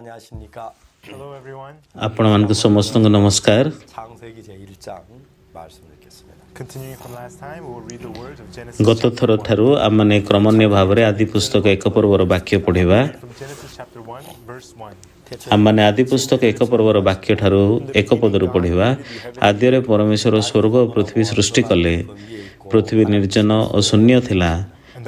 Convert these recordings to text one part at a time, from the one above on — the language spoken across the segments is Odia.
안녕하십니까. Hello everyone. ଆପଣମାନଙ୍କୁ ସମସ୍ତଙ୍କୁ ନମସ୍କାର। 창세기 제1장 말씀을 읽겠습니다. Continuing from last time, we will read the words of Genesis ଗତ chapter ଥର 1. ଠାରୁ ଆମମାନେ କ୍ରମନ୍ୟ ଭାବରେ ଆଦି ପୁସ୍ତକ ଏକ ପର୍ବର ବାକ୍ୟ ପଢ଼ିବା। From Genesis chapter 1, verse 1. ଆମମାନେ ଆଦି ପୁସ୍ତକ ଏକ ପର୍ବର ବାକ୍ୟ ଠାରୁ ଏକ ପଦରୁ ପଢ଼ିବା। ଆଦ୍ୟରେ ପରମେଶ୍ୱର ସ୍ୱର୍ଗ ଓ ପୃଥିବୀ ସୃଷ୍ଟି କଲେ। ପୃଥିବୀ ନିର୍ଜନ ଓ ଶୂନ୍ୟ ଥିଲା,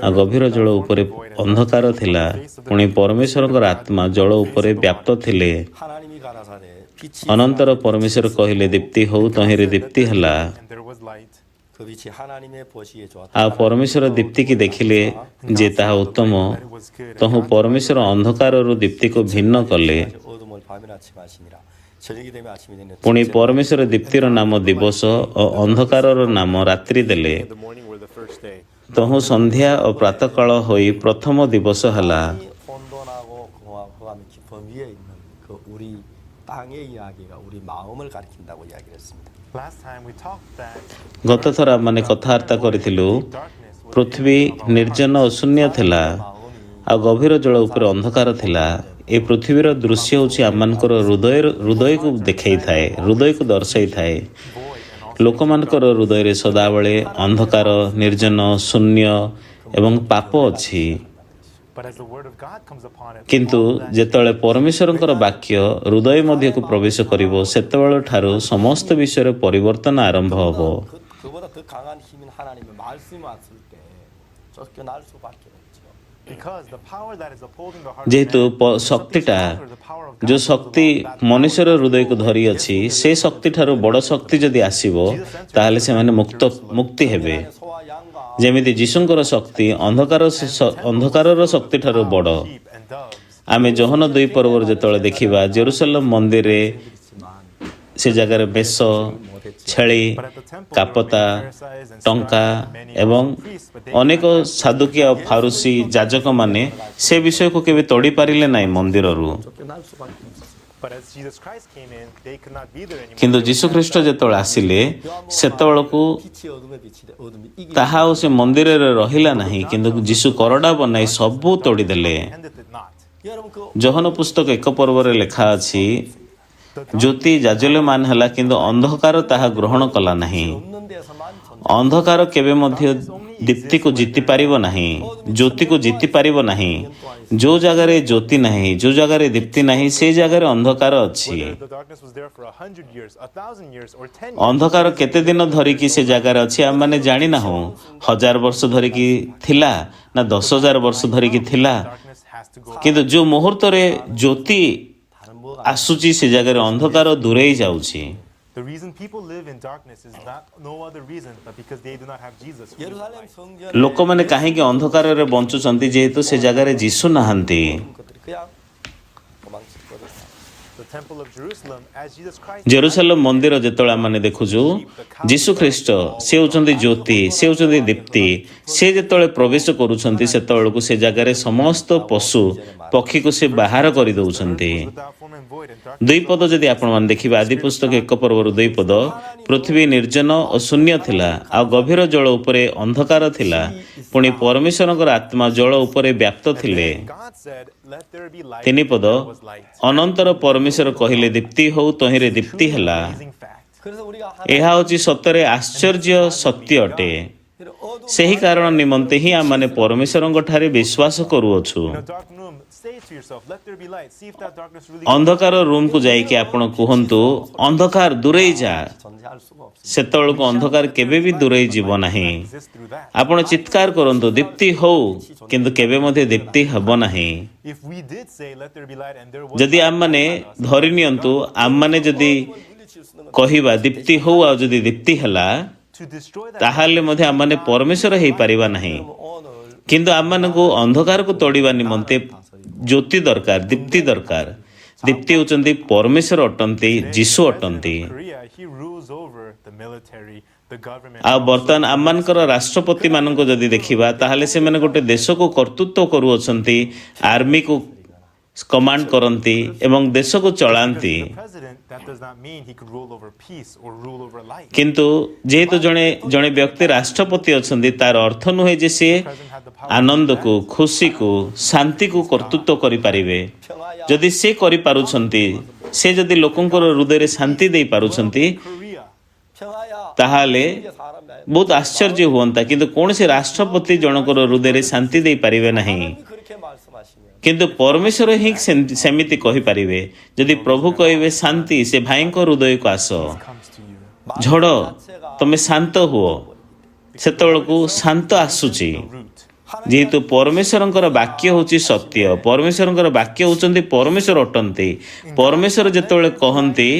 ଆଉ ଗଭୀର ଜଳ ଉପରେ ଅନ୍ଧକାର ଥିଲା। ପୁଣି ପରମେଶ୍ୱରଙ୍କର ଆତ୍ମା ଜଳ ଉପରେ ବ୍ୟାପ୍ତ ଥିଲେ। 하나님이 가라사대 빛이 ଅନନ୍ତର ପରମେଶ୍ୱର କହିଲେ, ଦୀପ୍ତି ହଉ, ତହିଁରେ ଦୀପ୍ତି ହେଲା। And there was light. 그 빛이 하나님의 보시기에 좋았다. ଆଉ ପରମେଶ୍ୱର ଦୀପ୍ତିକି ଦେଖିଲେ ଯେ ତାହା ଉତ୍ତମ। ତହୁଁ ପରମେଶ୍ୱର ଅନ୍ଧକାରରୁ ଦୀପ୍ତିକୁ ଭିନ୍ନ କଲେ। 어둠을 밤이나 아침 하시니라. 저녁이 되면 아침이 되는 ପୁଣି ପରମେଶ୍ୱର ଦୀପ୍ତିର ନାମ ଦିବସ ଓ ଅନ୍ଧକାରର ନାମ ରାତ୍ରି ଦେଲେ। The morning were the first day. ତହୁଁ ସନ୍ଧ୍ୟା ଓ ପ୍ରାତଃକାଳ ହୋଇ ପ୍ରଥମ ଦିବସ ହେଲା। 혼돈하고 공허하고 그 깊은 위에 있는 그 우리 땅의 이야기가 우리 마음을 가리킨다고 이야기를 했습니다. Last time we talked that ଗତଥର ଆମମାନେ କଥାବାର୍ତ୍ତା କରିଥିଲୁ, darkness was ପୃଥିବୀ ନିର୍ଜନ ଓ ଶୂନ୍ୟ ଥିଲା, ଆଉ ଗଭୀର ଜଳ ଉପରେ ଅନ୍ଧକାର ଥିଲା। ଏ ପୃଥିବୀର ଦୃଶ୍ୟ ହେଉଛି ଆମମାନଙ୍କର ହୃଦୟକୁ ଦେଖାଇଥାଏ, ହୃଦୟକୁ ଦର୍ଶାଇଥାଏ। ଲୋକମାନଙ୍କର ହୃଦୟରେ ସଦାବେଳେ ଅନ୍ଧକାର, ନିର୍ଜନ, ଶୂନ୍ୟ ଏବଂ ପାପ ଅଛି। but as the word of God comes upon it, କିନ୍ତୁ ଯେତେବେଳେ ପରମେଶ୍ୱରଙ୍କର ବାକ୍ୟ ହୃଦୟ ମଧ୍ୟକୁ ପ୍ରବେଶ କରିବ, ସେତେବେଳ ଠାରୁ ସମସ୍ତ ବିଷୟରେ ପରିବର୍ତ୍ତନ ଆରମ୍ଭ ହେବ। 그보다 더 강한 힘인 하나님의 말씀이 왔을 때 쫓겨날 수밖에 없죠. because the power that is upholding the heart ଯେହେତୁ of man, ଶକ୍ତିଟା the power of God ଯେଉଁ ଶକ୍ତି ମନୁଷ୍ୟର ହୃଦୟକୁ ଧରିଅଛି, ସେ ଶକ୍ତିଠାରୁ ବଡ଼ ଶକ୍ତି ଯଦି ଆସିବ, ତାହେଲେ ସେମାନେ ମୁକ୍ତି ହେବେ। 소와 양과 ଯେମିତି ଯୀଶୁଙ୍କର ଶକ୍ତି ଅନ୍ଧକାରର ଶକ୍ତିଠାରୁ ବଡ଼। sheep and doves. ଆମେ ଯୋହନ 2 ପର୍ବରୁ ଯେତେବେଳେ ଦେଖିବା, ଜେରୁସାଲେମ ମନ୍ଦିରରେ ସେ ଜାଗାରେ ବେଶ, ଛେଳି, କାପତା, ଟଙ୍କା ଏବଂ ଅନେକ ସାଧୁକିଆ ଫାରୁସି ଯାଜକମାନେ ସେ ବିଷୟକୁ କେବେ ତୋଡ଼ି ପାରିଲେ ନାହିଁ ମନ୍ଦିରରୁ। 쫓겨날 수밖에 없어요. But as Jesus Christ came in, they could not be there anymore. କିନ୍ତୁ ଯୀଶୁଖ୍ରୀଷ୍ଟ ଯେତେବେଳେ ଆସିଲେ, ସେତେବେଳକୁ 빛이 어둠에 비치되 어둠이 이기 ତାହା ଆଉ ସେ ମନ୍ଦିରରେ ରହିଲା ନାହିଁ, କିନ୍ତୁ ଯୀଶୁ କରଡ଼ା ବନାଇ ସବୁ ତୋଡ଼ିଦେଲେ। Ended it not. 여러분 그 ଯୋହନ ପୁସ୍ତକ 1 ପର୍ବରେ ଲେଖା ଅଛି, ଜ୍ୟୋତି ଜାଜଲ୍ୟମାନ ହେଲା, କିନ୍ତୁ ଅନ୍ଧକାର ତାହା ଗ୍ରହଣ କଲା ନାହିଁ। 없는 데서만 존재. ଅନ୍ଧକାର କେବେ ମଧ୍ୟ ଦୀପ୍ତିକୁ ଜିତି ପାରିବ ନାହିଁ, ଜ୍ୟୋତିକୁ ଜିତି ପାରିବ ନାହିଁ। ଯେଉଁ ଜାଗାରେ ଜ୍ୟୋତି ନାହିଁ, ଯେଉଁ ଜାଗାରେ ଦୀପ୍ତି ନାହିଁ, ସେ ଜାଗାରେ ଅନ୍ଧକାର ଅଛି। Whether the darkness was there for 100 years, 1,000 years, or 10 years, ଅନ୍ଧକାର କେତେ ଦିନ ଧରିକି ସେ ଜାଗାରେ ଅଛି ଆମମାନେ ଜାଣିନାହୁଁ। 1000 ବର୍ଷ ଧରିକି ଥିଲା ନା 10,000 ବର୍ଷ ଧରିକି ଥିଲା, darkness has to go. କିନ୍ତୁ ଯେଉଁ ମୁହୂର୍ତ୍ତରେ ଜ୍ୟୋତି 다른 뭐가 ଆସୁଛି, ସେ ଜାଗାରେ ଅନ୍ଧକାର ଦୂରେଇ ଯାଉଛି। The reason people live in darkness is not no other reason but because they do not have Jesus. who is the 예루살렘 light. 성전에 ଲୋକମାନେ କାହିଁକି ଅନ୍ଧକାରରେ ବଞ୍ଚୁଛନ୍ତି? ଯେହେତୁ ସେ ଜାଗାରେ ଯୀଶୁ ନାହାନ୍ତି। 것들이 그냥 도망칠 거예요. The temple of Jerusalem, as Jesus Christ Jerusalem ମନ୍ଦିର ଯେତେବେଳେ ଆମେ ଦେଖୁଛୁ, ଯୀଶୁ ଖ୍ରୀଷ୍ଟ ସେ ହେଉଛନ୍ତି ଜ୍ୟୋତି, ସେ ହେଉଛନ୍ତି ଦୀପ୍ତି। ସେ ଯେତେବେଳେ ପ୍ରବେଶ କରୁଛନ୍ତି, ସେତେବେଳକୁ ସେ ଜାଗାରେ ସମସ୍ତ ପଶୁ ପକ୍ଷୀକୁ ସେ ବାହାର କରିଦେଉଛନ୍ତି। was without form and void, and darkness 2 ପଦ ଯଦି ଆପଣମାନେ ଦେଖିବେ, ଆଦି ପୁସ୍ତକ 1 ପର୍ବରୁ 2 ପଦ, ପୃଥିବୀ ନିର୍ଜନ ଓ ଶୂନ୍ୟ ଥିଲା, ଆଉ ଗଭୀର ଜଳ ଉପରେ ଅନ୍ଧକାର ଥିଲା। ପୁଣି ପରମେଶ୍ୱରଙ୍କର ଆତ୍ମା ଜଳ ଉପରେ ବ୍ୟାପ୍ତ ଥିଲେ। God said, "Let there be light." 3 ପଦ, and there was light. ଅନନ୍ତର ପରମେଶ୍ୱର କହିଲେ, ଦୀପ୍ତି ହଉ, ତହିଁରେ ଦୀପ୍ତି ହେଲା। Amazing fact. 그래서 우리가 ଏହା ହେଉଛି ସତରେ ଆଶ୍ଚର୍ଯ୍ୟ ସତ୍ୟ ଅଟେ। 어둠 ସେହି କାରଣ ନିମନ୍ତେ ହିଁ ଆମମାନେ ପରମେଶ୍ୱରଙ୍କ ଠାରେ ବିଶ୍ୱାସ କରୁଅଛୁ। In a dark room, say to yourself, "Let there be light." See if that darkness really ଅନ୍ଧକାର ରୁମ୍କୁ ଯାଇକି ଆପଣ କୁହନ୍ତୁ, ଅନ୍ଧକାର ଦୂରେଇ ଯା। 존재할 수가 없어요. ସେତେବେଳକୁ ଅନ୍ଧକାର କେବେ ବି ଦୂରେଇ ଯିବ ନାହିଁ। exists through that. ଆପଣ ଚିତ୍କାର କରନ୍ତୁ, ଦୀପ୍ତି ହଉ, କିନ୍ତୁ କେବେ ମଧ୍ୟ ଦୀପ୍ତି ହେବ ନାହିଁ। If we did say, "Let there be light," and there was ଯଦି light ଆମମାନେ upon us, ଧରି ନିଅନ୍ତୁ, ଆମମାନେ ଯଦି 물리칠 수 있는 건 କହିବା ଦୀପ୍ତି ହଉ, ଆଉ ଯଦି ଦୀପ୍ତି ହେଲା, to destroy that ତାହେଲେ ମଧ୍ୟ ଆମମାନେ ପରମେଶ୍ୱର ହେଇପାରିବା ନାହିଁ। 오늘 କିନ୍ତୁ ଆମମାନଙ୍କୁ ଅନ୍ଧକାରକୁ ତୋଡ଼ିବା ନିମନ୍ତେ ଜ୍ୟୋତି ଦରକାର, ଦୀପ୍ତି ଦରକାର। ଦୀପ୍ତି ହେଉଛନ୍ତି ପରମେଶ୍ୱର ଅଟନ୍ତି, ଯୀଶୁ ଅଟନ୍ତି। Korea, he rules over the military, the government. ଆଉ ବର୍ତ୍ତମାନ ଆମମାନଙ୍କର ରାଷ୍ଟ୍ରପତିମାନଙ୍କୁ ଯଦି ଦେଖିବା, ତାହେଲେ ସେମାନେ ଗୋଟେ ଦେଶକୁ କର୍ତ୍ତୃତ୍ୱ କରୁଅଛନ୍ତି, ଆର୍ମିକୁ କମାଣ୍ଡ କରନ୍ତି ଏବଂ ଦେଶକୁ ଚଳାନ୍ତି। The president, that does not mean he could rule over peace or rule over light. କିନ୍ତୁ ଯେହେତୁ ଜଣେ ବ୍ୟକ୍ତି ରାଷ୍ଟ୍ରପତି ଅଛନ୍ତି, ତାର ଅର୍ଥ ନୁହେଁ ଯେ ସିଏ ଆନନ୍ଦକୁ, ଖୁସିକୁ, ଶାନ୍ତିକୁ କର୍ତ୍ତୃତ୍ୱ କରିପାରିବେ। 평화 ଯଦି ସେ କରିପାରୁଛନ୍ତି, ସେ ଯଦି ଲୋକଙ୍କର ହୃଦୟରେ ଶାନ୍ତି ଦେଇପାରୁଛନ୍ତି, Korea. 평화야. ତାହେଲେ 이게 사람이 ବହୁତ ଆଶ୍ଚର୍ଯ୍ୟ ହୁଅନ୍ତା। କିନ୍ତୁ କୌଣସି ରାଷ୍ଟ୍ରପତି ଜଣଙ୍କର ହୃଦୟରେ ଶାନ୍ତି ଦେଇପାରିବେ ନାହିଁ। 하나님이 그렇게 말씀하시면 କିନ୍ତୁ ପରମେଶ୍ୱର ହିଁ ସେମିତି କହିପାରିବେ। ଯଦି ପ୍ରଭୁ କହିବେ ଶାନ୍ତି, ସେ ଭାଇଙ୍କ ହୃଦୟକୁ ଆସ, Comes to you. ଝଡ଼ ତମେ ଶାନ୍ତ ହୁଅ, ସେତେବେଳକୁ ଶାନ୍ତ ଆସୁଛି। Root. ଯେହେତୁ ପରମେଶ୍ୱରଙ୍କର ବାକ୍ୟ ହେଉଛି ସତ୍ୟ, ପରମେଶ୍ୱରଙ୍କର ବାକ୍ୟ ହେଉଛନ୍ତି ପରମେଶ୍ୱର ଅଟନ୍ତି। ପରମେଶ୍ୱର ଯେତେବେଳେ କହନ୍ତି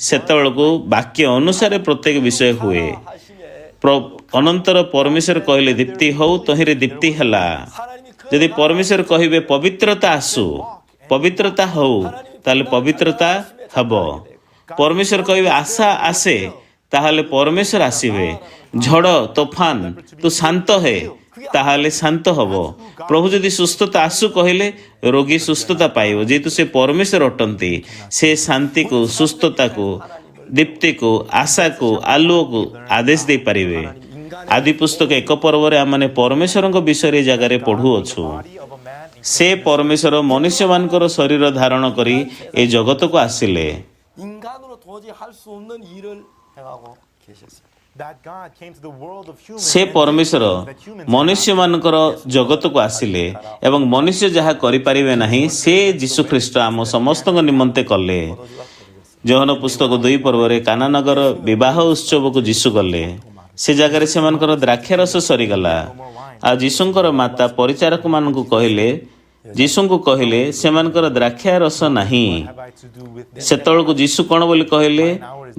ସେତେବେଳକୁ ବାକ୍ୟ ଅନୁସାରେ ପ୍ରତ୍ୟେକ ବିଷୟ ହୁଏ। ଅନନ୍ତର ପରମେଶ୍ୱର କହିଲେ ଦୀପ୍ତି ହଉ, ତହିଁରେ ଦୀପ୍ତି ହେଲା। 하나님이 그 ଯଦି ପରମେଶ୍ୱର କହିବେ ପବିତ୍ରତା ଆସୁ, ପବିତ୍ରତା ହଉ, ତାହେଲେ ପବିତ୍ରତା ହେବ। ପରମେଶ୍ୱର କହିବେ ଆଶା ଆସେ, ତାହେଲେ ପରମେଶ୍ୱର ଆସିବେ। ଝଡ଼ ତୋଫାନ ତୁ ଶାନ୍ତ ହେ, ତାହେଲେ ଶାନ୍ତ ହେବ। ପ୍ରଭୁ ଯଦି ସୁସ୍ଥତା ଆସୁ କହିଲେ ରୋଗୀ ସୁସ୍ଥତା ପାଇବ। ଯେହେତୁ ସେ ପରମେଶ୍ୱର ଅଟନ୍ତି, ସେ ଶାନ୍ତିକୁ, ସୁସ୍ଥତାକୁ, ଦୀପ୍ତିକୁ, ଆଶାକୁ, ଆଲୁଅକୁ ଆଦେଶ ଦେଇପାରିବେ। ଆଦି ପୁସ୍ତକ 1 ପର୍ବରେ ଆମେ ପରମେଶ୍ୱରଙ୍କ ବିଷୟରେ ଏ ଜାଗାରେ ପଢ଼ୁଅଛୁ। Body of a man in ସେ ପରମେଶ୍ୱର ମନୁଷ୍ୟମାନଙ୍କର ଶରୀର ଧାରଣ କରି ଏ ଜଗତକୁ ଆସିଲେ। 인간으로 도저히 할 수 없는 일을 행하고 계셨습니다. that God came to the world of humans ସେ and did ପରମେଶ୍ୱର things that humans cannot. ମନୁଷ୍ୟମାନଙ୍କର ଜଗତକୁ ଆସିଲେ ଏବଂ ମନୁଷ୍ୟ ଯାହା କରିପାରିବେ ନାହିଁ, ସେ ଯୀଶୁଖ୍ରୀଷ୍ଟ ଆମ ସମସ୍ତଙ୍କ ନିମନ୍ତେ କଲେ। ଯୋହନ ପୁସ୍ତକ 2 ପର୍ବରେ କାନାନଗର ବିବାହ ଉତ୍ସବକୁ ଯୀଶୁ ଗଲେ। ସେ ଜାଗାରେ ସେମାନଙ୍କର ଦ୍ରାକ୍ଷାରସ ସରିଗଲା। ଆଉ ଯୀଶୁଙ୍କର ମାତା ପରିଚାରକମାନଙ୍କୁ କହିଲେ, ଯୀଶୁଙ୍କୁ କହିଲେ ସେମାନଙ୍କର ଦ୍ରାକ୍ଷାରସ ନାହିଁ। Have I to do with this? ସେତେବେଳକୁ ଯୀଶୁ କ'ଣ ବୋଲି କହିଲେ,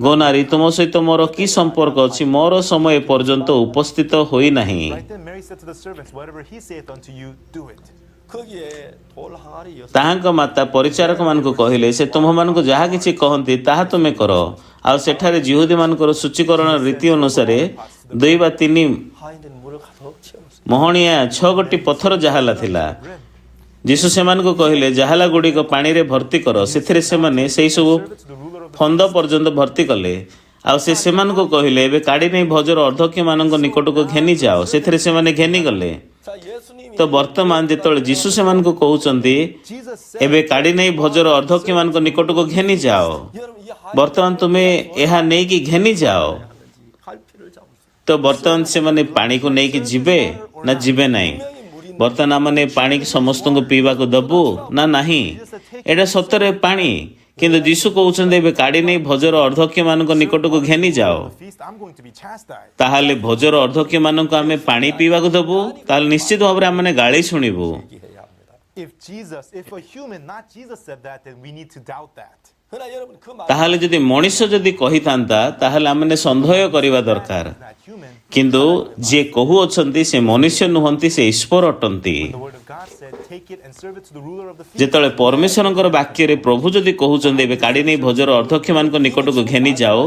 ଗୋ ନାରୀ, ତୁମ ସହିତ ମୋର କି ସମ୍ପର୍କ ଅଛି? ମୋର ସମୟ ପର୍ଯ୍ୟନ୍ତ ଉପସ୍ଥିତ ହୋଇନାହିଁ। Right then Mary said to the servants, whatever he saith unto you, do it. 거기에 돌 항아리 6 ତାହାଙ୍କ ମାତା ପରିଚାରକମାନଙ୍କୁ କହିଲେ, ସେ ତୁମମାନଙ୍କୁ ଯାହା କିଛି କହନ୍ତି ତାହା ତୁମେ କର। ଆଉ ସେଠାରେ ଯିହୁଦୀମାନଙ୍କର ସୂଚୀକରଣ ରୀତି ଅନୁସାରେ 2 ବା 3 하인된 물을 가득 채웠어요. ମହଣିଆ 6 ଗୋଟି ପଥର ଜାହାଲା ଥିଲା। ଯୀଶୁ ସେମାନଙ୍କୁ କହିଲେ, ଜାହାଲା ଗୁଡ଼ିକ ପାଣିରେ ଭର୍ତ୍ତି କର। ସେଥିରେ ସେମାନେ ସେହି ସବୁ Servant to the ruler of the ଫନ୍ଦ ପର୍ଯ୍ୟନ୍ତ ଭର୍ତ୍ତି କଲେ। ଆଉ ସେ ସେମାନଙ୍କୁ କହିଲେ, ଏବେ କାଢ଼ି ନେଇ ଭୋଜର ଅର୍ଦ୍ଧକ୍ୟମାନଙ୍କ ନିକଟକୁ ଘେନି ଯାଅ। ସେଥିରେ ସେମାନେ ଘେନି ଗଲେ। 자, 예수님이 ତ ବର୍ତ୍ତମାନ ଯେତେବେଳେ ଯୀଶୁ ସେମାନଙ୍କୁ କହୁଛନ୍ତି, Jesus said, ଏବେ କାଢ଼ି ନେଇ ଭୋଜର ଅର୍ଦ୍ଧକ୍ୟମାନଙ୍କ ନିକଟକୁ ଘେନି ଯାଅ, 여러분 이 ବର୍ତ୍ତମାନ ତୁମେ ଏହା ନେଇକି ଘେନି ଯାଅ। 갈피를 잡으세요. ତ ବର୍ତ୍ତମାନ ସେମାନେ ପାଣିକୁ ନେଇକି ଯିବେ ନା ଯିବେ ନାହିଁ? ବର୍ତ୍ତମାନ ଆମେ ପାଣି ସମସ୍ତଙ୍କୁ ପିଇବାକୁ ଦେବୁ ନା ନାହିଁ? ଏଇଟା ସତରେ ପାଣି, କିନ୍ତୁ ଯୀଶୁ କହୁଛନ୍ତି ଏବେ କାଢ଼ି ନେଇ ଭୋଜର ଅର୍ଦ୍ଧକ୍ୟମାନଙ୍କ ନିକଟକୁ ଘେନି ଯାଅ। feast, I'm going to be chastised. ତାହେଲେ ଭୋଜର ଅର୍ଦ୍ଧକ୍ୟମାନଙ୍କୁ ଆମେ ପାଣି ପିଇବାକୁ ଦେବୁ, ତାହେଲେ ନିଶ୍ଚିତ ଭାବରେ ଆମେ ଗାଳି ଶୁଣିବୁ। 얘기해야 합니다. If a human, not Jesus said that, then we need to doubt that. 그러나 여러분 그 말 ତାହେଲେ ଯଦି ମଣିଷ ଯଦି କହିଥାନ୍ତା, ତାହେଲେ ଆମେ ସନ୍ଦେହ କରିବା ଦରକାର। Not human. କିନ୍ତୁ ଯିଏ କହୁଅଛନ୍ତି ସେ ମନୁଷ୍ୟ ନୁହନ୍ତି, ସେ ଈଶ୍ୱର ଅଟନ୍ତି। The word of God said, take it and serve it to the ruler of the feast. ଯେତେବେଳେ ପରମେଶ୍ୱରଙ୍କର ବାକ୍ୟରେ ପ୍ରଭୁ ଯଦି କହୁଛନ୍ତି ଏବେ କାଢ଼ି ନେଇ ଭୋଜର ଅର୍ଦ୍ଧକ୍ୟମାନଙ୍କ ନିକଟକୁ ଘେନି ଯାଅ,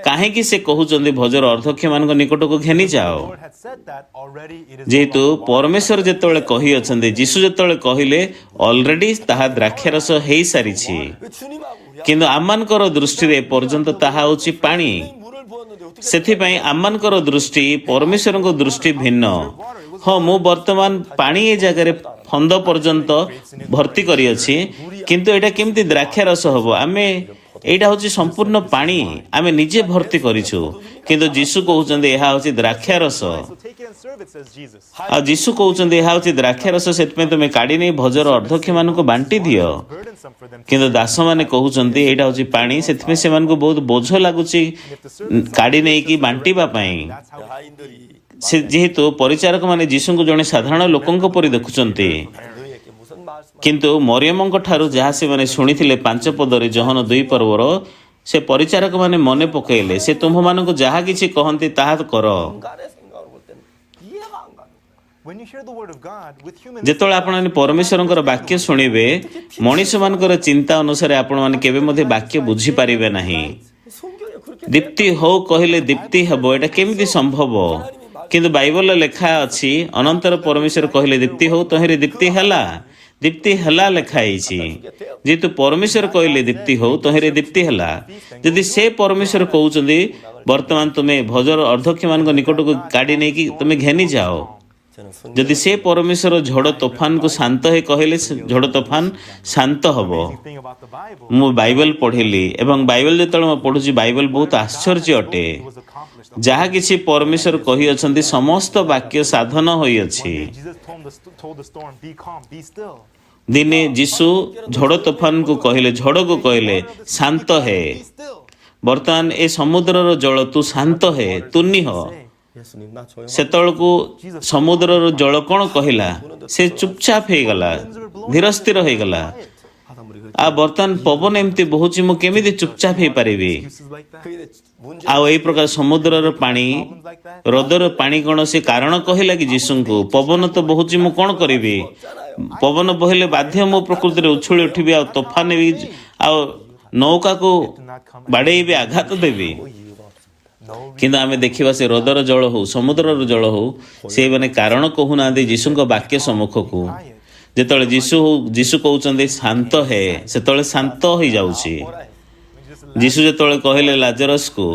କାହିଁକି ସେ କହୁଛନ୍ତି ଭୋଜର ଅର୍ଦ୍ଧକ୍ୟମାନଙ୍କ ନିକଟକୁ ଘେନି ଯାଅ? The Lord had said that already. It is ଯେହେତୁ ପରମେଶ୍ୱର ଯେତେବେଳେ କହିଅଛନ୍ତି, ଯୀଶୁ ଯେତେବେଳେ କହିଲେ ଅଲରେଡି ତାହା ଦ୍ରାକ୍ଷାରସ ହେଇସାରିଛି। 주님하고 우리 କିନ୍ତୁ ଆମମାନଙ୍କର ଦୃଷ୍ଟିରେ ଏପର୍ଯ୍ୟନ୍ତ ତାହା ହେଉଛି ପାଣି। 물을 부었는데 어떻게 ସେଥିପାଇଁ ଆମମାନଙ୍କର ଦୃଷ୍ଟି ପରମେଶ୍ୱରଙ୍କ ଦୃଷ୍ଟି ଭିନ୍ନ। ହଁ, ମୁଁ ବର୍ତ୍ତମାନ ପାଣି ଏ ଜାଗାରେ ଫନ୍ଦ ପର୍ଯ୍ୟନ୍ତ ଭର୍ତ୍ତି କରିଅଛି, କିନ୍ତୁ ଏଇଟା କେମିତି ଦ୍ରାକ୍ଷାରସ ହେବ? ଏଇଟା ହେଉଛି ସମ୍ପୂର୍ଣ୍ଣ ପାଣି, ଆମେ ନିଜେ ଭର୍ତ୍ତି କରିଛୁ। କିନ୍ତୁ ଯୀଶୁ କହୁଛନ୍ତି ଏହା ହେଉଛି ଦ୍ରାକ୍ଷାରସ। So take it and serve it, says Jesus. ଆଉ ଯୀଶୁ କହୁଛନ୍ତି ଏହା ହେଉଛି ଦ୍ରାକ୍ଷାରସ, ସେଥିପାଇଁ ତୁମେ କାଢ଼ି ନେଇ ଭୋଜର ଅର୍ଦ୍ଧକ୍ୟମାନଙ୍କୁ ବାଣ୍ଟି ଦିଅ। Burdensome for them. କିନ୍ତୁ ଦାସମାନେ କହୁଛନ୍ତି ଏଇଟା ହେଉଛି ପାଣି, ସେଥିପାଇଁ ସେମାନଙ୍କୁ ବହୁତ ବୋଝ ଲାଗୁଛି କାଢ଼ି ନେଇକି ବାଣ୍ଟିବା ପାଇଁ। That's how 하인들이 ସେ ଯେହେତୁ ପରିଚାରକମାନେ ଯୀଶୁଙ୍କୁ ଜଣେ ସାଧାରଣ ଲୋକଙ୍କ ପରି ଦେଖୁଛନ୍ତି, 너희에게 무슨 말씀 କିନ୍ତୁ ମରିୟମଙ୍କ ଠାରୁ ଯାହା ସେମାନେ ଶୁଣିଥିଲେ 5 ପଦରେ ଯୋହନ 2 ପର୍ବର, ସେ ପରିଚାରକମାନେ ମନେ ପକାଇଲେ, ସେ ତୁମ୍ଭମାନଙ୍କୁ ଯାହା କିଛି କହନ୍ତି ତାହା କର। 인간의 생각으로 볼 때는 이해가 안 가요. when you hear the word of God with human ଯେତେବେଳେ ଆପଣମାନେ ପରମେଶ୍ୱରଙ୍କର ବାକ୍ୟ ଶୁଣିବେ, ମଣିଷମାନଙ୍କର ଚିନ୍ତା ଅନୁସାରେ ଆପଣମାନେ କେବେ ମଧ୍ୟ ବାକ୍ୟ ବୁଝିପାରିବେ ନାହିଁ। 성경에 그렇게 ଦୀପ୍ତି ହଉ କହିଲେ ଦୀପ୍ତି ହେବ, ଏଇଟା କେମିତି ସମ୍ଭବ? କିନ୍ତୁ ବାଇବଲରେ ଲେଖା ଅଛି, ଅନନ୍ତର ପରମେଶ୍ୱର କହିଲେ ଦୀପ୍ତି ହଉ, ତହିଁରେ ଦୀପ୍ତି ହେଲା। ଦୀପ୍ତି ହେଲା ଲେଖା ହେଇଛି। ଯେହେତୁ ପରମେଶ୍ୱର କହିଲେ ଦୀପ୍ତି ହଉ, ତହିଁରେ ଦୀପ୍ତି ହେଲା। ଯଦି ସେ ପରମେଶ୍ୱର କହୁଛନ୍ତି ବର୍ତ୍ତମାନ ତୁମେ ଭୋଜର ଅର୍ଦ୍ଧକ୍ୟମାନଙ୍କ ନିକଟକୁ କାଢ଼ି ନେଇକି ତୁମେ ଘେନି ଯାଅ, ଯଦି ସେ ପରମେଶ୍ୱର ଝଡ଼ ତୋଫାନକୁ ଶାନ୍ତ ହେଇ କହିଲେ ଝଡ଼ ତୋଫାନ ଶାନ୍ତ ହେବ। Amazing thing about the Bible, ମୁଁ ବାଇବେଲ ପଢ଼ିଲି ଏବଂ ବାଇବେଲ ଯେତେବେଳେ ମୁଁ ପଢ଼ୁଛି ବାଇବେଲ ବହୁତ ଆଶ୍ଚର୍ଯ୍ୟ ଅଟେ। it was accomplished. ଯାହା କିଛି ପରମେଶ୍ୱର କହିଅଛନ୍ତି ସମସ୍ତ ବାକ୍ୟ ସାଧନ ହୋଇଅଛି। One day Jesus told the storm, be calm, be still. ଦିନେ ଯୀଶୁ ଝଡ଼ ତୋଫାନକୁ କହିଲେ, ଝଡ଼କୁ କହିଲେ ଶାନ୍ତ ହେ। Be still. ବର୍ତ୍ତମାନ ଏ ସମୁଦ୍ରର ଜଳ ତୁ ଶାନ୍ତ ହେ, ତୁନି ହ। 예수님 나 조용히 ସେତେବେଳକୁ ସମୁଦ୍ରର ଜଳ କ'ଣ କହିଲା? ସେ ଚୁପଚାପ ହେଇଗଲା, ଧୀରସ୍ଥିର ହେଇଗଲା। 바닷물이 그렇게 ଆଉ ବର୍ତ୍ତମାନ ପବନ ଏମିତି ବହୁଛି, ମୁଁ କେମିତି ଚୁପଚାପ ହେଇପାରିବି? Excuses like that. 그게 문제 ଆଉ ଏଇ ପ୍ରକାର ସମୁଦ୍ରର ପାଣି, Problems like that. ହ୍ରଦର ପାଣି କ'ଣ ସେ କାରଣ କହିଲା କି ଯୀଶୁଙ୍କୁ? ପବନ ତ ବହୁଛି, ମୁଁ କ'ଣ କରିବି? ପବନ ବହିଲେ ବାଧ୍ୟ ମୁଁ ପ୍ରକୃତିରେ ଉଛୁଳି ଉଠିବି, ଆଉ ତୋଫାନ ବି, ଆଉ ନୌକାକୁ ବାଡ଼େଇବି, ଆଘାତ ଦେବି। 이유가 없습니다. No କିନ୍ତୁ ଆମେ ଦେଖିବା ସେ ହ୍ରଦର ଜଳ ହଉ, ସମୁଦ୍ରର ଜଳ ହଉ, ସେମାନେ କାରଣ କହୁନାହାନ୍ତି ଯୀଶୁଙ୍କ ବାକ୍ୟ ସମ୍ମୁଖକୁ। ଯେତେବେଳେ ଯୀଶୁ କହୁଛନ୍ତି ଶାନ୍ତ ହେ, ସେତେବେଳେ ଶାନ୍ତ ହେଇଯାଉଛି। ଯୀଶୁ ଯେତେବେଳେ କହିଲେ ଲାଜରସକୁ,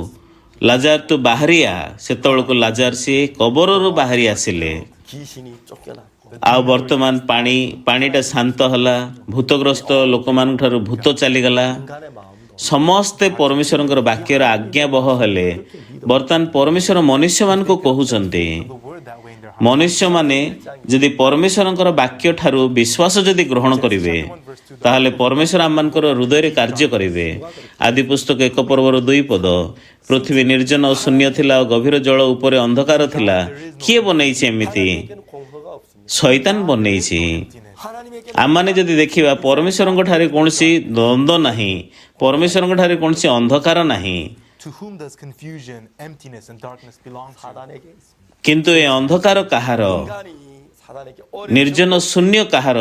ଲାଜାର ତୁ ବାହାରି ଆ, ସେତେବେଳକୁ ଲାଜାର ସିଏ କବରରୁ ବାହାରି ଆସିଲେ। 귀신이 쫓겨났고 ଆଉ ବର୍ତ୍ତମାନ ପାଣିଟା ଶାନ୍ତ ହେଲା, ଭୂତଗ୍ରସ୍ତ ଲୋକମାନଙ୍କ ଠାରୁ ଭୂତ ଚାଲିଗଲା। 인간의 마음도 ସମସ୍ତେ ପରମେଶ୍ୱରଙ୍କର ବାକ୍ୟର ଆଜ୍ଞାବହ ହେଲେ। ବର୍ତ୍ତମାନ ପରମେଶ୍ୱର ମନୁଷ୍ୟମାନଙ୍କୁ କହୁଛନ୍ତି, the word that way in their heart. ମନୁଷ୍ୟମାନେ ଯଦି ପରମେଶ୍ୱରଙ୍କର ବାକ୍ୟ ଠାରୁ ବିଶ୍ୱାସ ଯଦି ଗ୍ରହଣ କରିବେ, ତାହେଲେ ପରମେଶ୍ୱର ଆମମାନଙ୍କର ହୃଦୟରେ କାର୍ଯ୍ୟ କରିବେ। ଆଦି ପୁସ୍ତକ 1 ପର୍ବର 2 ପଦ, ପୃଥିବୀ ନିର୍ଜନ ଓ ଶୂନ୍ୟ ଥିଲା ଓ ଗଭୀର ଜଳ ଉପରେ ଅନ୍ଧକାର ଥିଲା। କିଏ ବନେଇଛି ଏମିତି? 하나님께는 공허가 없습니다. ଶୈତାନ ବନେଇଛି। 하나님에게는 ଆମମାନେ ଯଦି ଦେଖିବା ପରମେଶ୍ୱରଙ୍କ ଠାରେ କୌଣସି ଦ୍ୱନ୍ଦ୍ୱ ନାହିଁ, ପରମେଶ୍ୱରଙ୍କ ଠାରେ କୌଣସି ଅନ୍ଧକାର ନାହିଁ। To whom does confusion, emptiness, and darkness belong to? 사단에게 있습니다. କିନ୍ତୁ ଏ ଅନ୍ଧକାର କାହାର? 인간이 사단에게 ନିର୍ଜନ ଶୂନ୍ୟ କାହାର?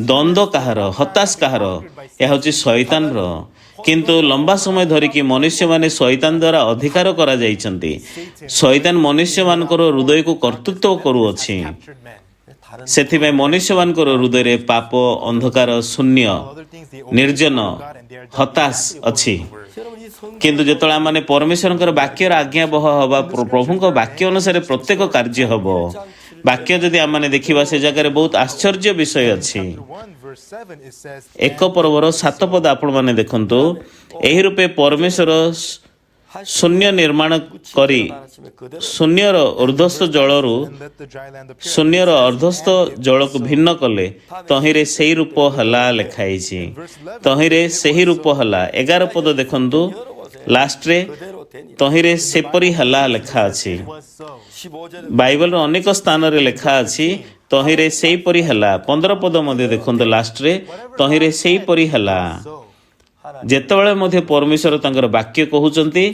ଦ୍ୱନ୍ଦ୍ୱ କାହାର? ହତାଶ କାହାର? ଏହା ହେଉଛି ଶୈତାନର। କିନ୍ତୁ ଲମ୍ବା ସମୟ ଧରିକି ମନୁଷ୍ୟମାନେ ଶୈତାନ ଦ୍ୱାରା ଅଧିକାର କରାଯାଇଛନ୍ତି। ଶୈତାନ ମନୁଷ୍ୟମାନଙ୍କର ହୃଦୟକୁ କର୍ତ୍ତୃତ୍ୱ କରୁଅଛି। Captured men. 다른 ସେଥିପାଇଁ ମନୁଷ୍ୟମାନଙ୍କର ହୃଦୟରେ ପାପ, ଅନ୍ଧକାର, ଶୂନ୍ୟ, Other things they ନିର୍ଜନ, God and they are just ହତାଶ exactly ଅଛି। according to the word. 여러분 이 성경 କିନ୍ତୁ ଯେତେବେଳେ ଆମମାନେ ପରମେଶ୍ୱରଙ୍କର ବାକ୍ୟର ଆଜ୍ଞାବହ ହେବା, ପ୍ରଭୁଙ୍କ ବାକ୍ୟ ଅନୁସାରେ ପ୍ରତ୍ୟେକ କାର୍ଯ୍ୟ ହେବ। ବାକ୍ୟ ଯଦି ଆମମାନେ ଦେଖିବା, ସେ ଜାଗାରେ ବହୁତ ଆଶ୍ଚର୍ଯ୍ୟ ବିଷୟ ଅଛି। Chapter 1 verse 7 it says, 1 ପର୍ବର 7 ପଦ ଆପଣମାନେ ଦେଖନ୍ତୁ। ଏହି ରୂପେ ପରମେଶ୍ୱର ଶୂନ୍ୟ ନିର୍ମାଣ କରି 하나님의 그대로 ଶୂନ୍ୟର ଉର୍ଦ୍ଧ୍ୱସ୍ଥ ଜଳରୁ and let the dry land appear. ଶୂନ୍ୟର ଅର୍ଦ୍ଧସ୍ଥ ଜଳକୁ ଭିନ୍ନ କଲେ, ତହିଁରେ ସେହି ରୂପ ହେଲା ଲେଖାହେଇଛି। ତହିଁରେ ସେହି ରୂପ ହେଲା। 11 ପଦ ଦେଖନ୍ତୁ, ଲାଷ୍ଟରେ 그대로 되니 ତହିଁରେ ସେପରି ହେଲା ଲେଖା ଅଛି। Was so. 15절에 ବାଇବଲର ଅନେକ ସ୍ଥାନରେ ଲେଖା ଅଛି ତହିଁରେ ସେଇପରି ହେଲା। 15 ପଦ ମଧ୍ୟ ଦେଖନ୍ତୁ, ଲାଷ୍ଟରେ ତହିଁରେ ସେଇପରି ହେଲା। So. ଯେତେବେଳେ ମଧ୍ୟ ପରମେଶ୍ୱର ତାଙ୍କର ବାକ୍ୟ କହୁଛନ୍ତି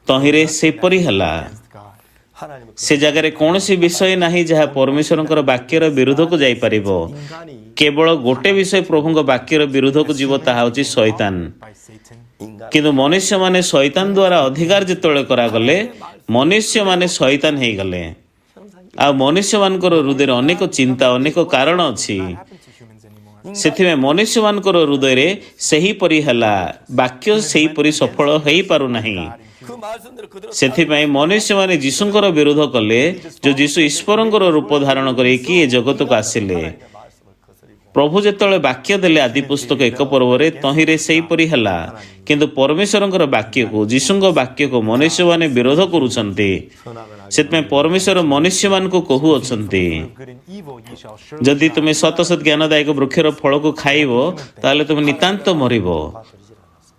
ତହିଁରେ ସେପରି ହେଲା। God. 하나님은 ସେ ଜାଗାରେ କୌଣସି ବିଷୟ ନାହିଁ ଯାହା ପରମେଶ୍ୱରଙ୍କର ବାକ୍ୟର ବିରୁଦ୍ଧକୁ ଯାଇପାରିବ। 인간이 କେବଳ ଗୋଟେ ବିଷୟ ପ୍ରଭୁଙ୍କ ବାକ୍ୟର ବିରୁଦ୍ଧକୁ ଯିବ, ତାହା ହେଉଛି ଶୈତାନ। By Satan. 인간 କିନ୍ତୁ ମନୁଷ୍ୟମାନେ ଶୈତାନ ଦ୍ୱାରା ଅଧିକାର ଯେତେବେଳେ କରାଗଲେ, ମନୁଷ୍ୟମାନେ ଶୈତାନ ହେଇଗଲେ। ଆଉ ମନୁଷ୍ୟମାନଙ୍କର ହୃଦୟରେ ଅନେକ ଚିନ୍ତା, ଅନେକ କାରଣ ଅଛି। Happen to humans anymore. ସେଥିପାଇଁ ମନୁଷ୍ୟମାନଙ୍କର ହୃଦୟରେ ସେହିପରି ହେଲା, ବାକ୍ୟ ସେହିପରି ସଫଳ ହେଇପାରୁନାହିଁ। 그 말씀대로 그대로 ସେଥିପାଇଁ ମନୁଷ୍ୟମାନେ ଯୀଶୁଙ୍କର ବିରୋଧ କଲେ, ଯେଉଁ ଯୀଶୁ ଈଶ୍ୱରଙ୍କର ରୂପ ଧାରଣ କରିକି ଏ ଜଗତକୁ ଆସିଲେ। 말씀을 거스리고 ପ୍ରଭୁ ଯେତେବେଳେ ବାକ୍ୟ ଦେଲେ ଆଦି ପୁସ୍ତକ 1 ପର୍ବରେ, ତହିଁରେ ସେହିପରି ହେଲା। କିନ୍ତୁ ପରମେଶ୍ୱରଙ୍କର ବାକ୍ୟକୁ, ଯୀଶୁଙ୍କ ବାକ୍ୟକୁ ମନୁଷ୍ୟମାନେ ବିରୋଧ କରୁଛନ୍ତି। 선악을 하게 ସେଥିପାଇଁ ପରମେଶ୍ୱର ମନୁଷ୍ୟମାନଙ୍କୁ କହୁଅଛନ୍ତି, Good and evil ye shall surely ଯଦି ତୁମେ ସତ ସତ ଜ୍ଞାନଦାୟକ ବୃକ୍ଷର ଫଳକୁ ଖାଇବ, ତାହେଲେ ତୁମେ ନିତାନ୍ତ ମରିବ।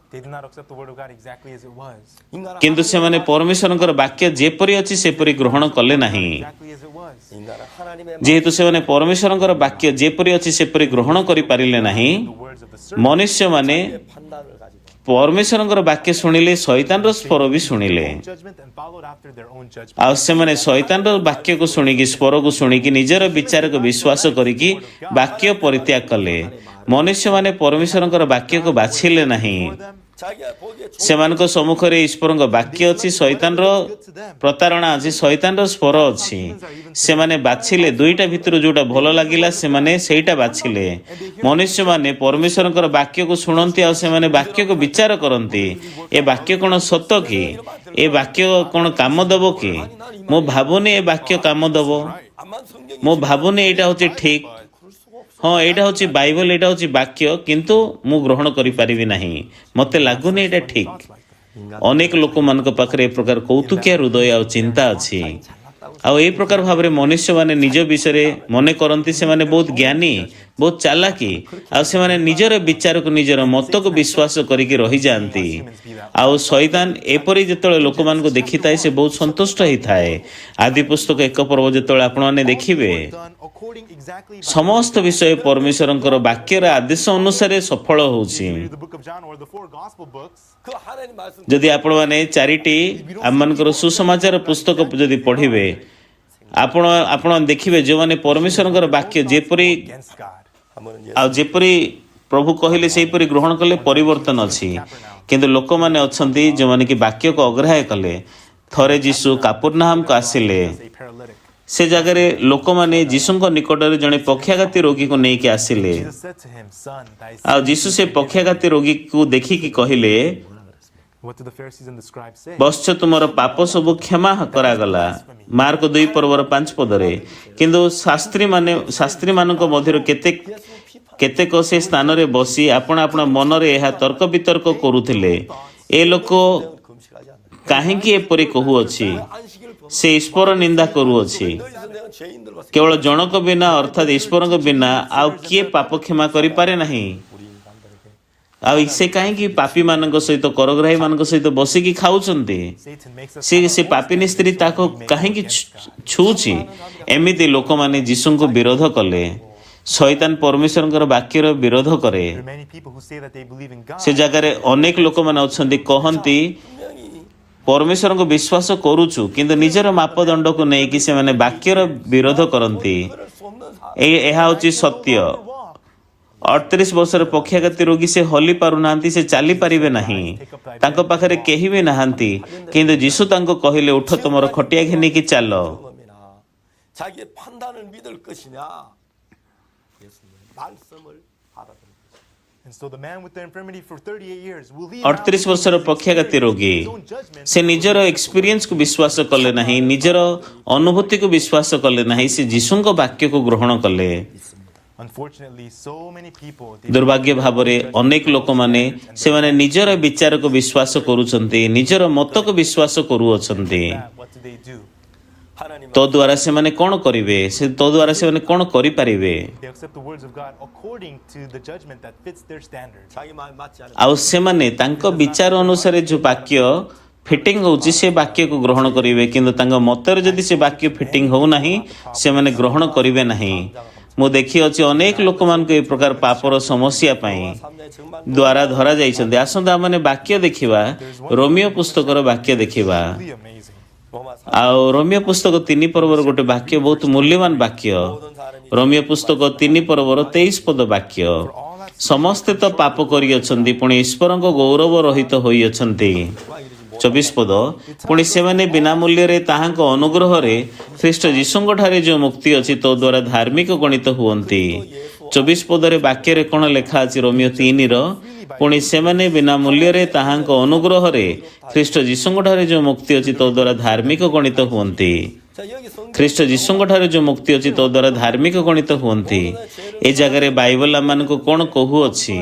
They did not accept the word of God exactly as it was. 인간은 କିନ୍ତୁ ସେମାନେ ପରମେଶ୍ୱରଙ୍କର ବାକ୍ୟ ଯେପରି ଅଛି ସେପରି ଗ୍ରହଣ କଲେ ନାହିଁ। Exactly as it was. 인간은 하나님의 ଯେହେତୁ ସେମାନେ ପରମେଶ୍ୱରଙ୍କର ବାକ୍ୟ ଯେପରି ଅଛି ସେପରି ଗ୍ରହଣ କରିପାରିଲେ ନାହିଁ, The words of the serpent. ମନୁଷ୍ୟମାନେ 판단을 가지고 ପରମେଶ୍ୱରଙ୍କର ବାକ୍ୟ ଶୁଣିଲେ, ଶୈତାନର ସ୍ୱର ବି ଶୁଣିଲେ। Judgment and followed after their own judgment. ଆଉ ସେମାନେ ଶୈତାନର ବାକ୍ୟକୁ ଶୁଣିକି, ସ୍ୱରକୁ ଶୁଣିକି, ନିଜର ବିଚାରକୁ ବିଶ୍ୱାସ କରିକି ବାକ୍ୟ ପରିତ୍ୟାଗ କଲେ। ମନୁଷ୍ୟମାନେ ପରମେଶ୍ୱରଙ୍କର ବାକ୍ୟକୁ ବାଛିଲେ ନାହିଁ। 자기가 보기에 ସେମାନଙ୍କ ସମ୍ମୁଖରେ ଈଶ୍ୱରଙ୍କ ବାକ୍ୟ ଅଛି, ଶୈତାନର ପ୍ରତାରଣା ଅଛି, ଶୈତାନର ସ୍ୱର ଅଛି। ସେମାନେ ବାଛିଲେ, ଦୁଇଟା ଭିତରୁ ଯୋଉଟା ଭଲ ଲାଗିଲା ସେମାନେ ସେଇଟା ବାଛିଲେ। ମନୁଷ୍ୟମାନେ ପରମେଶ୍ୱରଙ୍କର ବାକ୍ୟକୁ ଶୁଣନ୍ତି, ଆଉ ସେମାନେ ବାକ୍ୟକୁ ବିଚାର କରନ୍ତି। ଏ ବାକ୍ୟ କ'ଣ ସତ କି? ଏ ବାକ୍ୟ କ'ଣ କାମ ଦେବ କି? ମୁଁ ଭାବୁନି ଏ ବାକ୍ୟ କାମ ଦେବ। 암만 성경이 ମୁଁ ଭାବୁନି ଏଇଟା ହେଉଛି ଠିକ୍ 그럴 수가 없어. ହଁ ଏଇଟା ହେଉଛି ବାଇବଲ ଏଇଟା ହେଉଛି ବାକ୍ୟ କିନ୍ତୁ ମୁଁ ଗ୍ରହଣ କରିପାରିବି ନାହିଁ ମୋତେ ଲାଗୁନି ଏଇଟା ଠିକ୍ ଅନେକ ଲୋକମାନଙ୍କ ପାଖରେ ଏ ପ୍ରକାର କୌତୁକିଆ ହୃଦୟ ଆଉ ଚିନ୍ତା ଅଛି ଆଉ ଏହି ପ୍ରକାର ଭାବରେ ମନୁଷ୍ୟମାନେ ନିଜ ବିଷୟରେ ମନେ କରନ୍ତି ସେମାନେ ବହୁତ ଜ୍ଞାନୀ ବହୁତ ଚାଲାକି ଆଉ ସେମାନେ ନିଜର ବିଚାରକୁ ନିଜର ମତକୁ ବିଶ୍ୱାସ କରିକି ରହିଯାଆନ୍ତି ଆଉ ଶୈତାନ ଏପରି ଯେତେବେଳେ ଲୋକମାନଙ୍କୁ ଦେଖିଥାଏ ସେ ବହୁତ ସନ୍ତୁଷ୍ଟ ହେଇଥାଏ ଆଦି ପୁସ୍ତକ 1 ପର୍ବ ଯେତେବେଳେ ଆପଣମାନେ ଦେଖିବେ ସମସ୍ତ ବିଷୟ ପରମେଶ୍ୱରଙ୍କର ବାକ୍ୟର ଆଦେଶ ଅନୁସାରେ ସଫଳ ହେଉଛି 그 하나님 말씀 ଯଦି ଆପଣମାନେ ଚାରିଟି ଆମମାନଙ୍କର ସୁସମାଚାର ପୁସ୍ତକ ଯଦି ପଢ଼ିବେ ଆପଣ ଦେଖିବେ ଯେଉଁମାନେ ପରମେଶ୍ୱରଙ୍କର ବାକ୍ୟ ଯେପରି 한번은 ଆଉ ଯେପରି ପ୍ରଭୁ କହିଲେ ସେହିପରି ଗ୍ରହଣ କଲେ ପରିବର୍ତ୍ତନ ଅଛି କିନ୍ତୁ ଲୋକମାନେ ଅଛନ୍ତି ଯେଉଁମାନେ କି ବାକ୍ୟକୁ ଅଗ୍ରାହ୍ୟ କଲେ ଥରେ ଯୀଶୁ କାପୁର୍ନାହାମକୁ ଆସିଲେ ସେ ଜାଗାରେ ଲୋକମାନେ ଯୀଶୁଙ୍କ ନିକଟରେ ଜଣେ ପକ୍ଷାଘାତୀ ରୋଗୀକୁ ନେଇକି ଆସିଲେ ଆଉ ଯୀଶୁ ସେ ପକ୍ଷାଘାତୀ ରୋଗୀକୁ ଦେଖିକି କହିଲେ ବତ୍ସ ତୁମର ପାପ ସବୁ କ୍ଷମା କରାଗଲା ମାର୍କ 2 ପର୍ବର 5 ପଦରେ କିନ୍ତୁ ଶାସ୍ତ୍ରୀମାନଙ୍କ ମଧ୍ୟରୁ କେତେକ ସେ ସ୍ଥାନରେ ବସି ଆପଣ ମନରେ ଏହା ତର୍କ ବିତର୍କ କରୁଥିଲେ ଏ ଲୋକ 금식하지 않는다. କାହିଁକି ଏପରି କହୁଅଛି 안식일 범 ସେ ଈଶ୍ୱର ନିନ୍ଦା କରୁଅଛି 너희에서 내가 죄인들과 କେବଳ ଜଣକ ବିନା ଅର୍ଥାତ୍ ଈଶ୍ୱରଙ୍କ ବିନା ଆଉ କିଏ ପାପ କ୍ଷମା କରିପାରେ ନାହିଁ 우리 인간들에게 ଆଉ ସେ କାହିଁକି ପାପୀମାନଙ୍କ ସହିତ କରଗ୍ରାହୀମାନଙ୍କ ସହିତ ବସିକି ଖାଉଛନ୍ତି ସେ ପାପିନୀ ସ୍ତ୍ରୀ ତାକୁ କାହିଁକି ଛୁଉଛି ଏମିତି ଲୋକମାନେ ଯୀଶୁଙ୍କୁ ବିରୋଧ କଲେ ଶୈତାନ ପରମେଶ୍ୱରଙ୍କର ବାକ୍ୟର ବିରୋଧ କରେ ସେ ଜାଗାରେ ଅନେକ ଲୋକମାନେ ଅଛନ୍ତି କହନ୍ତି ପରମେଶ୍ୱରଙ୍କୁ ବିଶ୍ୱାସ କରୁଛୁ କିନ୍ତୁ ନିଜର ମାପଦଣ୍ଡକୁ ନେଇକି ସେମାନେ ବାକ୍ୟର ବିରୋଧ କରନ୍ତି ଏହା ହେଉଛି ସତ୍ୟ 38 ବର୍ଷର ପକ୍ଷାଘାତୀ ରୋଗୀ ସେ ହଲି ପାରୁନାହାନ୍ତି ସେ ଚାଲିପାରିବେ ନାହିଁ ତାଙ୍କ ପାଖରେ କେହି ବି ନାହାନ୍ତି କିନ୍ତୁ ଯୀଶୁ ତାଙ୍କୁ କହିଲେ ଉଠ ତୁମର ଖଟିଆ ଘେନିକି ଚାଲ 경험이나 자기의 판단을 믿을 것이냐 예수님 말씀을 받아들인 38 ବର୍ଷର ପକ୍ଷାଘାତୀ ରୋଗୀ ସେ ନିଜର ଏକ୍ସପିରିଏନ୍ସକୁ ବିଶ୍ୱାସ କଲେ ନାହିଁ ନିଜର ଅନୁଭୂତିକୁ ବିଶ୍ୱାସ କଲେ ନାହିଁ ସେ ଯୀଶୁଙ୍କ ବାକ୍ୟକୁ ଗ୍ରହଣ କଲେ ଦୁର୍ଭାଗ୍ୟ ଭାବରେ ଅନେକ ଲୋକମାନେ ସେମାନେ ନିଜର ବିଚାରକୁ ବିଶ୍ୱାସ କରୁଛନ୍ତି ନିଜର ମତକୁ ବିଶ୍ୱାସ କରୁଅଛନ୍ତି 하나님 ତୋ ଦ୍ୱାରା ସେମାନେ କ'ଣ କରିବେ ତୋ ଦ୍ୱାରା ସେମାନେ କ'ଣ କରିପାରିବେ 자기 마음 맞지 않으면 ଆଉ ସେମାନେ ତାଙ୍କ ବିଚାର ଅନୁସାରେ ଯେଉଁ ବାକ୍ୟ ଫିଟିଂ ହେଉଛି ସେ ବାକ୍ୟକୁ ଗ୍ରହଣ କରିବେ କିନ୍ତୁ ତାଙ୍କ ମତରେ ଯଦି ସେ ବାକ୍ୟ ଫିଟିଂ ହେଉନାହିଁ ସେମାନେ ଗ୍ରହଣ କରିବେ ନାହିଁ ମୁଁ ଦେଖିଅଛି ଅନେକ ଲୋକମାନଙ୍କୁ ଏ ପ୍ରକାର ପାପର ସମସ୍ୟା ପାଇଁ 삶의 정말 ଦ୍ୱାରା ଧରାଯାଇଛନ୍ତି ଆସନ୍ତୁ ଆମମାନେ ବାକ୍ୟ ଦେଖିବା ରୋମିଓ ପୁସ୍ତକର ବାକ୍ୟ ଦେଖିବା 로마 ଆଉ ରୋମିଓ ପୁସ୍ତକ 3 ପର୍ବର ଗୋଟେ ବାକ୍ୟ ବହୁତ ମୂଲ୍ୟବାନ ବାକ୍ୟ ରୋମିଓ ପୁସ୍ତକ 3 ପର୍ବର 23 ପଦ ବାକ୍ୟ ସମସ୍ତେ ତ ପାପ କରିଅଛନ୍ତି ପୁଣି ଈଶ୍ୱରଙ୍କ ଗୌରବ ରହିତ ହୋଇଅଛନ୍ତି 24 ପଦ ପୁଣି ସେମାନେ ବିନା ମୂଲ୍ୟରେ ତାହାଙ୍କ ଅନୁଗ୍ରହରେ ଖ୍ରୀଷ୍ଟ ଯୀଶୁଙ୍କଠାରେ ଯେଉଁ ମୁକ୍ତି ଅଛି ତୋ ଦ୍ୱାରା ଧାର୍ମିକ ଗଣିତ ହୁଅନ୍ତି 24 ପଦରେ ବାକ୍ୟରେ କ'ଣ ଲେଖା ଅଛି ରୋମିଓ 3ର ପୁଣି ସେମାନେ ବିନା ମୂଲ୍ୟରେ ତାହାଙ୍କ ଅନୁଗ୍ରହରେ ଖ୍ରୀଷ୍ଟ ଯୀଶୁଙ୍କଠାରେ ଯେଉଁ ମୁକ୍ତି ଅଛି ତୋ ଦ୍ୱାରା ଧାର୍ମିକ ଗଣିତ ହୁଅନ୍ତି 자 여기 성경 ଖ୍ରୀଷ୍ଟ ଯୀଶୁଙ୍କଠାରେ ଯେଉଁ ମୁକ୍ତି ଅଛି ତୋ ଦ୍ୱାରା ଧାର୍ମିକ ଗଣିତ ହୁଅନ୍ତି ଏ ଜାଗାରେ ବାଇବଲ ଆମମାନଙ୍କୁ କ'ଣ କହୁଅଛି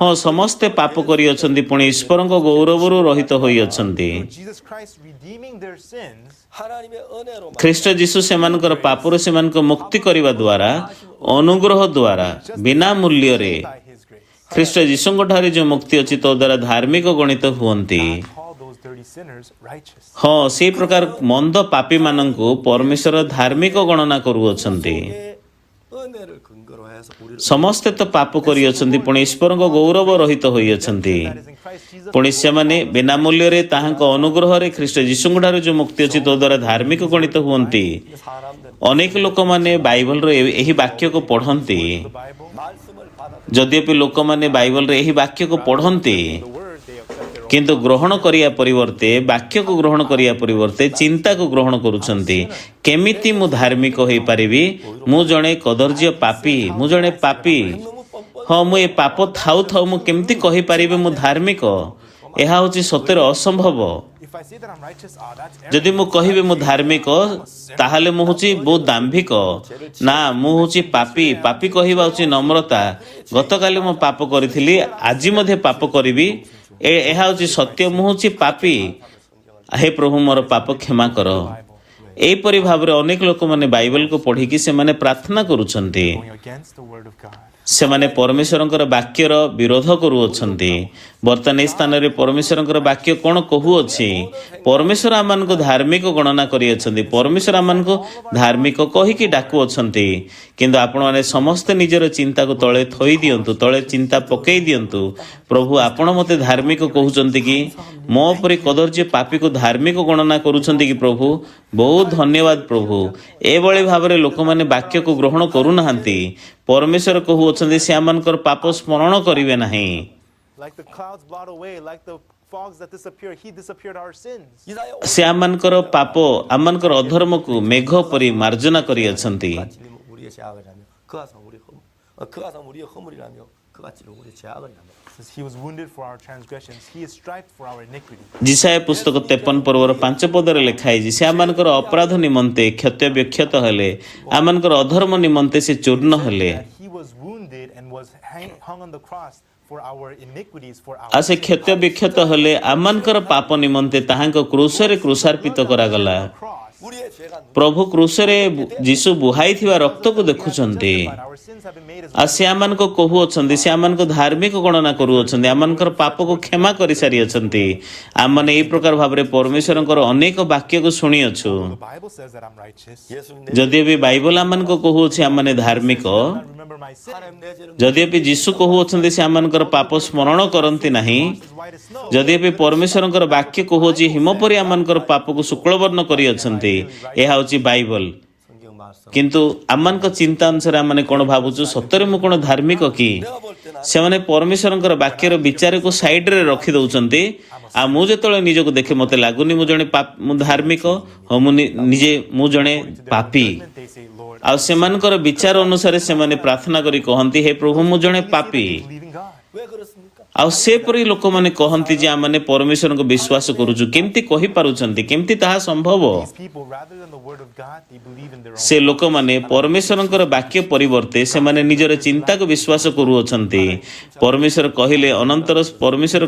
ହଁ ସମସ୍ତେ ପାପ କରିଅଛନ୍ତି ପୁଣି ଈଶ୍ୱରଙ୍କ ଗୌରବରୁ ରହିତ ହୋଇଅଛନ୍ତି 하나님의 은혜로 ଖ୍ରୀଷ୍ଟ ଯୀଶୁ ସେମାନଙ୍କର ପାପରୁ ସେମାନଙ୍କୁ ମୁକ୍ତି କରିବା ଦ୍ୱାରା ଅନୁଗ୍ରହ ଦ୍ୱାରା ବିନା ମୂଲ୍ୟରେ ଖ୍ରୀଷ୍ଟ ଯୀଶୁଙ୍କଠାରେ ଯେଉଁ ମୁକ୍ତି ଅଛି ତୋ ଦ୍ୱାରା ଧାର୍ମିକ ଗଣିତ ହୁଅନ୍ତି ହଁ ସେଇ ପ୍ରକାର ମନ୍ଦ ପାପୀମାନଙ୍କୁ ପରମେଶ୍ୱର ଧାର୍ମିକ ଗଣନା କରୁଅଛନ୍ତି 은혜를 근거로 해서 우리를 ସମସ୍ତେ ତ ପାପ କରିଅଛନ୍ତି ପୁଣି ଈଶ୍ୱରଙ୍କ ଗୌରବ ରହିତ ହୋଇଅଛନ୍ତି ପୁଣି ସେମାନେ ବିନା ମୂଲ୍ୟରେ ତାହାଙ୍କ ଅନୁଗ୍ରହରେ ଖ୍ରୀଷ୍ଟ ଯୀଶୁଙ୍କଠାରୁ ଯେଉଁ ମୁକ୍ତି ଅଛି ତୋ ଦ୍ୱାରା ଧାର୍ମିକ ଗଣିତ ହୁଅନ୍ତି 사람들 ଅନେକ ଲୋକମାନେ ବାଇବଲର ଏହି ବାକ୍ୟକୁ ପଢ଼ନ୍ତି 말씀을 받아 ଯଦ୍ୟପି ଲୋକମାନେ ବାଇବଲର ଏହି ବାକ୍ୟକୁ ପଢ଼ନ୍ତି କିନ୍ତୁ ଗ୍ରହଣ କରିବା ପରିବର୍ତ୍ତେ ବାକ୍ୟକୁ ଗ୍ରହଣ କରିବା ପରିବର୍ତ୍ତେ ଚିନ୍ତାକୁ ଗ୍ରହଣ କରୁଛନ୍ତି କେମିତି ମୁଁ ଧାର୍ମିକ ହୋଇପାରିବି ମୁଁ ଜଣେ କଦର୍ଯ୍ୟ ପାପୀ ମୁଁ ଜଣେ ପାପୀ ହଁ ମୁଁ ଏ ପାପ ଥାଉ ଥାଉ ମୁଁ କେମିତି କହିପାରିବି ମୁଁ ଧାର୍ମିକ ଏହା ହେଉଛି ସତରେ ଅସମ୍ଭବ। If I say that I'm righteous, that's ଯଦି ମୁଁ କହିବି ମୁଁ ଧାର୍ମିକ ତାହେଲେ ମୁଁ ହେଉଛି ବହୁତ ଦାମ୍ଭିକ। ନା, ମୁଁ ହେଉଛି ପାପୀ। ପାପୀ କହିବା ହେଉଛି ନମ୍ରତା। ଗତକାଲି ମୁଁ ପାପ କରିଥିଲି, ଆଜି ମଧ୍ୟ ପାପ କରିବି, ଏହା ହେଉଛି ସତ୍ୟ। ମୁଁ ହେଉଛି ପାପୀ। ହେ ପ୍ରଭୁ, ମୋର ପାପ କ୍ଷମା କର। ଏହିପରି ଭାବରେ ଅନେକ ଲୋକମାନେ ବାଇବେଲକୁ ପଢ଼ିକି ସେମାନେ ପ୍ରାର୍ଥନା କରୁଛନ୍ତି। going against the word of God. ସେମାନେ ପରମେଶ୍ୱରଙ୍କର ବାକ୍ୟର ବିରୋଧ କରୁଅଛନ୍ତି। ବର୍ତ୍ତମାନ ଏହି ସ୍ଥାନରେ ପରମେଶ୍ୱରଙ୍କର ବାକ୍ୟ କ'ଣ କହୁଅଛି? ପରମେଶ୍ୱର ଆମମାନଙ୍କୁ ଧାର୍ମିକ ଗଣନା କରିଅଛନ୍ତି। ପରମେଶ୍ୱର ଆମମାନଙ୍କୁ ଧାର୍ମିକ କହିକି ଡାକୁଅଛନ୍ତି। କିନ୍ତୁ ଆପଣମାନେ ସମସ୍ତେ ନିଜର ଚିନ୍ତାକୁ ତଳେ ଥୋଇ ଦିଅନ୍ତୁ, ତଳେ ଚିନ୍ତା ପକାଇ ଦିଅନ୍ତୁ। ପ୍ରଭୁ, ଆପଣ ମୋତେ ଧାର୍ମିକ କହୁଛନ୍ତି କି? ମୋ ପରି କଦର୍ଯ୍ୟ ପାପୀକୁ ଧାର୍ମିକ ଗଣନା କରୁଛନ୍ତି କି ପ୍ରଭୁ? ବହୁତ ଧନ୍ୟବାଦ ପ୍ରଭୁ। ଏଭଳି ଭାବରେ ଲୋକମାନେ ବାକ୍ୟକୁ ଗ୍ରହଣ କରୁନାହାନ୍ତି। ପରମେଶ୍ୱର କହୁଅଛନ୍ତି ସେ ଆମମାନଙ୍କର ପାପ ସ୍ମରଣ କରିବେ ନାହିଁ। Like the clouds blot away, like the fogs that disappear, he disappeared our sins. ସେ ଆମମାନଙ୍କର ପାପ, ଆମମାନଙ୍କର ଅଧର୍ମକୁ ମେଘ ପରି ମାର୍ଜନା କରିଅଛନ୍ତି। 우리의 죄악을 하며 그가 산 우리의 허물이라며 그가 찌른 우리의 죄악을 하며 Says he was wounded for our transgressions, he is striped for our iniquity. ଯିଶାୟା ପୁସ୍ତକ 53 ପର୍ବର 5 ପଦରେ ଲେଖା ହେଇଛି, ସେ ଆମମାନଙ୍କର ଅପରାଧ ନିମନ୍ତେ କ୍ଷତ ବିକ୍ଷତ ହେଲେ, ଆମମାନଙ୍କର ଅଧର୍ମ ନିମନ୍ତେ ସେ ଚୂର୍ଣ୍ଣ ହେଲେ। That he was wounded and was hung on the cross for our iniquities, for ଆଉ our ସେ କ୍ଷତ ବିକ୍ଷତ ହେଲେ ଆମମାନଙ୍କର ପାପ ନିମନ୍ତେ ତାହାଙ୍କ କ୍ରୁଶରେ କ୍ରୁଶାର୍ପିତ କରାଗଲା। cross. 우리의 죄가 ପ୍ରଭୁ କ୍ରୁଶରେ ଯୀଶୁ ବୁହାଇଥିବା ରକ୍ତକୁ ଦେଖୁଛନ୍ତି। But our sins have been made as ଆଉ ସେ ଆମମାନଙ୍କୁ କହୁଅଛନ୍ତି, ସେ ଆମମାନଙ୍କୁ ଧାର୍ମିକ ଗଣନା କରୁଅଛନ୍ତି, ଆମମାନଙ୍କର ପାପକୁ କ୍ଷମା କରିସାରିଅଛନ୍ତି। ଆମମାନେ ଏହି ପ୍ରକାର ଭାବରେ ପରମେଶ୍ୱରଙ୍କର ଅନେକ ବାକ୍ୟକୁ ଶୁଣିଅଛୁ। the Bible says that I'm righteous. 예수님 ଯଦିଓ ବି ବାଇବଲ ଆମମାନଙ୍କୁ କହୁଅଛି ଆମମାନେ ଧାର୍ମିକ, I remember my sin. 하나님 내 죄를 ଯଦିଓ ବି ଯୀଶୁ କହୁଅଛନ୍ତି ସେ ଆମମାନଙ୍କର ପାପ ସ୍ମରଣ କରନ୍ତି ନାହିଁ, As white as snow. ଯଦିଓ ବି ପରମେଶ୍ୱରଙ୍କର ବାକ୍ୟ କହୁଅଛି ହିମ ପରି ଆମମାନଙ୍କର ପାପକୁ ଶୁକ୍ଳବର୍ଣ୍ଣ କରିଅଛନ୍ତି, ଏହା ହେଉଛି ବାଇବଲ। 성경 말씀 କିନ୍ତୁ ଆମମାନଙ୍କ ଚିନ୍ତା ଅନୁସାରେ ଆମେ କ'ଣ ଭାବୁଛୁ? ସତରେ ମୁଁ କ'ଣ ଧାର୍ମିକ କି? ସେମାନେ ପରମେଶ୍ୱରଙ୍କର ବାକ୍ୟର ବିଚାରକୁ ସାଇଡରେ ରଖିଦେଉଛନ୍ତି। ଆଉ ମୁଁ ଯେତେବେଳେ ନିଜକୁ ଦେଖେ ମୋତେ ଲାଗୁନି ମୁଁ ଧାର୍ମିକ, ହଁ ମୁଁ ଜଣେ ପାପୀ। They say, Lord, ଆଉ ସେମାନଙ୍କର ବିଚାର ଅନୁସାରେ ସେମାନେ ପ୍ରାର୍ଥନା କରି କହନ୍ତି, ହେ ପ୍ରଭୁ ମୁଁ ଜଣେ ପାପୀ। believe in God. 왜 그렇습니까? ଆଉ ସେପରି ଲୋକମାନେ କହନ୍ତି ଯେ ଆମମାନେ ପରମେଶ୍ୱରଙ୍କୁ ବିଶ୍ୱାସ କରୁଛୁ। କେମିତି କହିପାରୁଛନ୍ତି? କେମିତି ତାହା ସମ୍ଭବ? These people, rather than the word of God, they believe in their own. ସେ ଲୋକମାନେ ପରମେଶ୍ୱରଙ୍କର ବାକ୍ୟ ପରିବର୍ତ୍ତେ ସେମାନେ ନିଜର ଚିନ୍ତାକୁ ବିଶ୍ୱାସ କରୁଅଛନ୍ତି। ପରମେଶ୍ୱର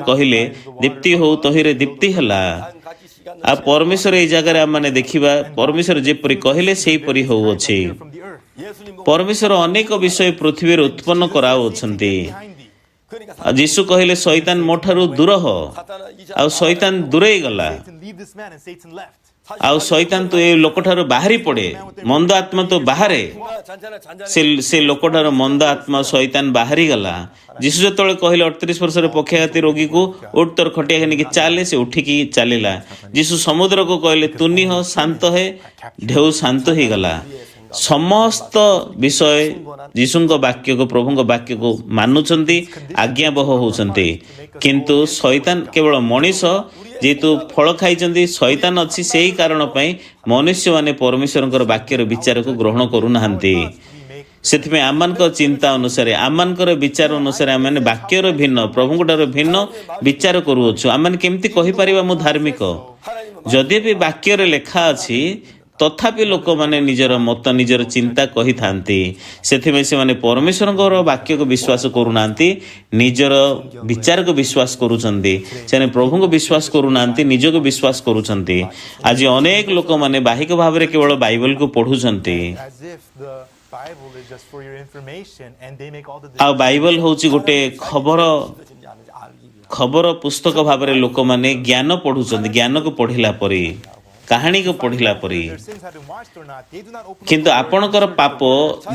କହିଲେ ଦୀପ୍ତି ହଉ, ତହିଁରେ ଦୀପ୍ତି ହେଲା। 같이 시간 ଆଉ ପରମେଶ୍ୱର ଏଇ ଜାଗାରେ ଆମମାନେ ଦେଖିବା, ପରମେଶ୍ୱର ଯେପରି କହିଲେ ସେହିପରି ହେଉଅଛି। From the earth. 예수님 ପରମେଶ୍ୱର ଅନେକ ବିଷୟ ପୃଥିବୀରେ ଉତ୍ପନ୍ନ କରାଉଅଛନ୍ତି। Behind thee. 그러니까 ଆଉ ଯୀଶୁ କହିଲେ ଶୈତାନ ମୋ ଠାରୁ ଦୂର ହ। 사탄은 이 ଆଉ ଶୈତାନ ଦୂରେଇ ଗଲା। Satan leave this man and Satan left. ଆଉ ଶୈତାନ ତ ଏ ଲୋକଠାରୁ ବାହାରି ପଡ଼େ, ମନ୍ଦ ଆତ୍ମା ତ ବାହାରେ। 잔잔해 ସେ ଲୋକଠାରୁ ମନ୍ଦ ଆତ୍ମା ଶୈତାନ ବାହାରିଗଲା। ଯୀଶୁ ଯେତେବେଳେ କହିଲେ 38 ବର୍ଷର ପକ୍ଷାଘାତୀ ରୋଗୀକୁ ଉଠ ତୋର ଖଟିଆ ଘେନିକି ଚାଲେ, ସେ ଉଠିକି ଚାଲିଲା। ଯୀଶୁ ସମୁଦ୍ରକୁ କହିଲେ ତୁନି ହ, ଶାନ୍ତ ହେ, ଢେଉ ଶାନ୍ତ ହେଇଗଲା। ସମସ୍ତ ବିଷୟ ଯୀଶୁଙ୍କ ବାକ୍ୟକୁ, ପ୍ରଭୁଙ୍କ ବାକ୍ୟକୁ ମାନୁଛନ୍ତି, ଆଜ୍ଞାବହ ହେଉଛନ୍ତି। କିନ୍ତୁ ଶୈତାନ କେବଳ ମଣିଷ ଯେହେତୁ ଫଳ ଖାଇଛନ୍ତି, ଶୈତାନ ଅଛି, ସେହି କାରଣ ପାଇଁ ମନୁଷ୍ୟମାନେ ପରମେଶ୍ୱରଙ୍କର ବାକ୍ୟର ବିଚାରକୁ ଗ୍ରହଣ କରୁନାହାନ୍ତି। ସେଥିପାଇଁ ଆମମାନଙ୍କ ଚିନ୍ତା ଅନୁସାରେ, ଆମମାନଙ୍କର ବିଚାର ଅନୁସାରେ ଆମମାନେ ବାକ୍ୟର ଭିନ୍ନ, ପ୍ରଭୁଙ୍କ ଠାରୁ ଭିନ୍ନ ବିଚାର କରୁଅଛୁ। ଆମମାନେ କେମିତି କହିପାରିବା ମୁଁ ଧାର୍ମିକ? ଯଦି ବି ବାକ୍ୟରେ ଲେଖା ଅଛି, ତଥାପି ଲୋକମାନେ ନିଜର ମତ, ନିଜର ଚିନ୍ତା କହିଥାନ୍ତି। ସେଥିପାଇଁ ସେମାନେ ପରମେଶ୍ୱରଙ୍କର ବାକ୍ୟକୁ ବିଶ୍ୱାସ କରୁନାହାନ୍ତି, ନିଜର ବିଚାରକୁ ବିଶ୍ୱାସ କରୁଛନ୍ତି। ସେମାନେ ପ୍ରଭୁଙ୍କୁ ବିଶ୍ୱାସ କରୁନାହାନ୍ତି, ନିଜକୁ ବିଶ୍ୱାସ କରୁଛନ୍ତି। ଆଜି ଅନେକ ଲୋକମାନେ ବାହିକ ଭାବରେ କେବଳ ବାଇବଲକୁ ପଢ଼ୁଛନ୍ତି। As if the Bible is just for your information and they make all the ଆଉ ବାଇବଲ ହେଉଛି ଗୋଟେ ଖବର ପୁସ୍ତକ ଭାବରେ ଲୋକମାନେ ଜ୍ଞାନ ପଢ଼ୁଛନ୍ତି, ଜ୍ଞାନକୁ ପଢ଼ିଲା ପରି, କାହାଣୀକୁ ପଢ଼ିଲା ପରି। their sins have been washed or not. They do not open କିନ୍ତୁ ଆପଣଙ୍କର ପାପ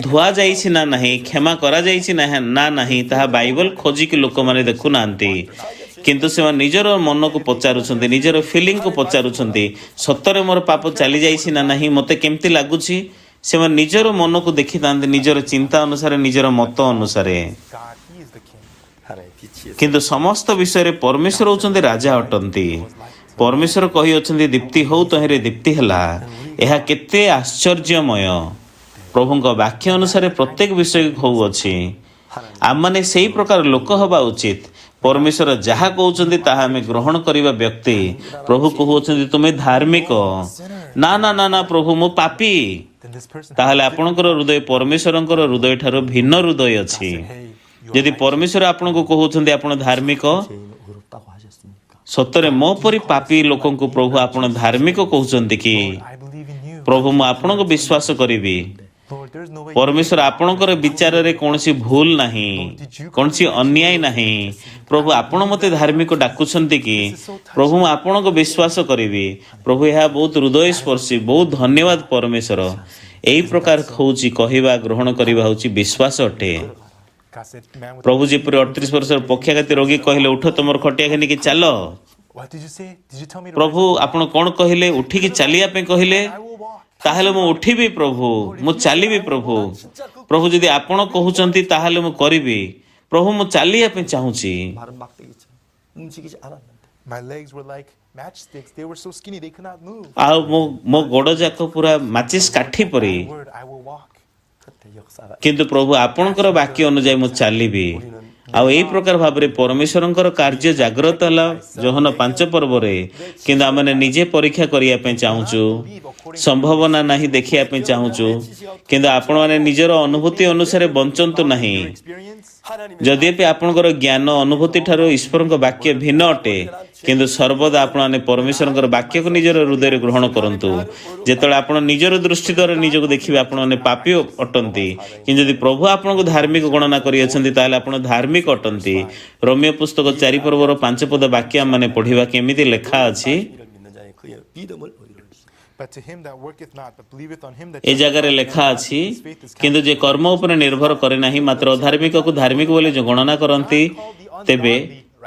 ଧୁଆଯାଇଛି ନା ନାହିଁ, କ୍ଷମା କରାଯାଇଛି ନା ନାହିଁ, ତାହା ବାଇବଲ ଖୋଜିକି ଲୋକମାନେ ଦେଖୁନାହାନ୍ତି। କିନ୍ତୁ ସେମାନେ ନିଜର ମନକୁ ପଚାରୁଛନ୍ତି, ନିଜର ଫିଲିଂକୁ ପଚାରୁଛନ୍ତି, ସତରେ ମୋର ପାପ ଚାଲିଯାଇଛି ନା ନାହିଁ, ମୋତେ କେମିତି ଲାଗୁଛି? ସେମାନେ ନିଜର ମନକୁ ଦେଖିଥାନ୍ତି, ନିଜର ଚିନ୍ତା ଅନୁସାରେ, ନିଜର ମତ ଅନୁସାରେ। God, he is the king. 하나의 빛이 କିନ୍ତୁ ସମସ୍ତ ବିଷୟରେ ପରମେଶ୍ୱର ହେଉଛନ୍ତି ରାଜା ଅଟନ୍ତି। ପରମେଶ୍ୱର କହିଅଛନ୍ତି ଦୀପ୍ତି ହଉ, ତହିଁରେ ଦୀପ୍ତି ହେଲା। ଏହା କେତେ ଆଶ୍ଚର୍ଯ୍ୟମୟ! ପ୍ରଭୁଙ୍କ ବାକ୍ୟ ଅନୁସାରେ ପ୍ରତ୍ୟେକ ବିଷୟ ହେଉଅଛି। ଆମମାନେ ସେହି ପ୍ରକାର ଲୋକ ହେବା ଉଚିତ। परमेश्वर ଯାହା କହୁଛନ୍ତି ତାହା ଆମେ ଗ୍ରହଣ କରିବା ବ୍ୟକ୍ତି ପ୍ରଭୁ କହୁଛନ୍ତି ତୁମେ ଧାର୍ମିକ ନା ନା ନା ନା ପ୍ରଭୁ ମୁଁ ପାପୀ then this person ତାହେଲେ ଆପଣଙ୍କର ହୃଦୟ ପରମେଶ୍ୱରଙ୍କର ହୃଦୟ ଠାରୁ ଭିନ୍ନ ହୃଦୟ ଅଛି ଯଦି ପରମେଶ୍ୱର ଆପଣଙ୍କୁ କହୁଛନ୍ତି ଆପଣ ଧାର୍ମିକ 죄인은 의롭다고 하셨습니까? ସତରେ ମୋ ପରି ପାପୀ ଲୋକଙ୍କୁ ପ୍ରଭୁ ଆପଣ ଧାର୍ମିକ କହୁଛନ୍ତି କି I believe in you. ପ୍ରଭୁ ମୁଁ ଆପଣଙ୍କୁ ବିଶ୍ୱାସ କରିବି Lord, there's no way ପରମେଶ୍ୱର ଆପଣଙ୍କର ବିଚାରରେ କୌଣସି ଭୁଲ ନାହିଁ କୌଣସି ଅନ୍ୟାୟ ନାହିଁ ପ୍ରଭୁ ଆପଣ ମୋତେ ଧାର୍ମିକ ଡାକୁଛନ୍ତି କି ପ୍ରଭୁ ମୁଁ ଆପଣଙ୍କୁ ବିଶ୍ୱାସ କରିବି ପ୍ରଭୁ ଏହା ବହୁତ ହୃଦୟସ୍ପର୍ଶୀ ବହୁତ ଧନ୍ୟବାଦ ପରମେଶ୍ୱର ଏହି ପ୍ରକାର ହେଉଛି କହିବା ଗ୍ରହଣ କରିବା ହେଉଛି ବିଶ୍ୱାସ ଅଟେ God said, man with ପ୍ରଭୁ ଯେପରି 38 ବର୍ଷର ପକ୍ଷାଘାତୀ ରୋଗୀ କହିଲେ ଉଠ ତମର ଖଟିଆ ଘେନିକି ଚାଲ what did you say? Did you tell me to ପ୍ରଭୁ ଆପଣ କ'ଣ କହିଲେ ଉଠିକି ଚାଲିବା ପାଇଁ କହିଲେ I will walk. ତାହେଲେ ମୁଁ ଉଠିବି ପ୍ରଭୁ ମୁଁ ଚାଲିବି ପ୍ରଭୁ ପ୍ରଭୁ ଯଦି ଆପଣ କହୁଛନ୍ତି ତାହେଲେ ମୁଁ କରିବି ପ୍ରଭୁ ମୁଁ ଚାଲିବା ପାଇଁ ଚାହୁଁଛି 마른 막대기처럼 움직이지 않았는데 My legs were like matchsticks. They were so skinny they could not move. ଆଉ ମୋ ଗୋଡ଼ ଯାକ ପୁରା ମାଚିସ୍ କାଠି ପରି Word, I will walk. 그때 역사가 କିନ୍ତୁ ପ୍ରଭୁ ଆପଣଙ୍କର ବାକ୍ୟ ଅନୁଯାୟୀ ମୁଁ ଚାଲିବି ଆଉ ଏହି ପ୍ରକାର ଭାବରେ ପରମେଶ୍ୱରଙ୍କର କାର୍ଯ୍ୟ ଜାଗ୍ରତ ହେଲା ଯୋହନ 5 ପର୍ବରେ କିନ୍ତୁ ଆମେ ନିଜେ ପରୀକ୍ଷା କରିବା ପାଇଁ ଚାହୁଁଛୁ ସମ୍ଭାବନା ନାହିଁ ଦେଖିବା ପାଇଁ ଚାହୁଁଛୁ କିନ୍ତୁ ଆପଣମାନେ ନିଜର ଅନୁଭୂତି ଅନୁସାରେ ବଞ୍ଚନ୍ତୁ ନାହିଁ Experience. ଯଦ୍ୟପି ଆପଣଙ୍କର ଜ୍ଞାନ ଅନୁଭୂତି ଠାରୁ ଈଶ୍ୱରଙ୍କ ବାକ୍ୟ ଭିନ୍ନ ଅଟେ କିନ୍ତୁ ସର୍ବଦା ଆପଣମାନେ ପରମେଶ୍ୱରଙ୍କର ବାକ୍ୟକୁ ନିଜର ହୃଦୟରେ ଗ୍ରହଣ କରନ୍ତୁ ଯେତେବେଳେ ଆପଣ ନିଜର ଦୃଷ୍ଟି ଦ୍ୱାରା ନିଜକୁ ଦେଖିବେ ଆପଣମାନେ ପାପୀ ଅଟନ୍ତି କିନ୍ତୁ ଯଦି ପ୍ରଭୁ ଆପଣଙ୍କୁ ଧାର୍ମିକ ଗଣନା କରିଅଛନ୍ତି ତାହେଲେ ଆପଣ ଧାର୍ମିକ ଅଟନ୍ତି ରୋମିଓ ପୁସ୍ତକ 4 ପର୍ବର 5 ପଦ ବାକ୍ୟ ଆମମାନେ ପଢ଼ିବା କେମିତି ଲେଖା ଅଛି 이를 믿는 자의 그의 믿음을 의로울지 But to him that worketh not, but believeth on him that ଏ ଜାଗାରେ ଲେଖା ଅଛି କିନ୍ତୁ ଯେ କର୍ମ ଉପରେ ନିର୍ଭର କରେ ନାହିଁ ମାତ୍ର ଅଧାର୍ମିକକୁ ଧାର୍ମିକ ବୋଲି ଯେଉଁ ଗଣନା କରନ୍ତି ତେବେ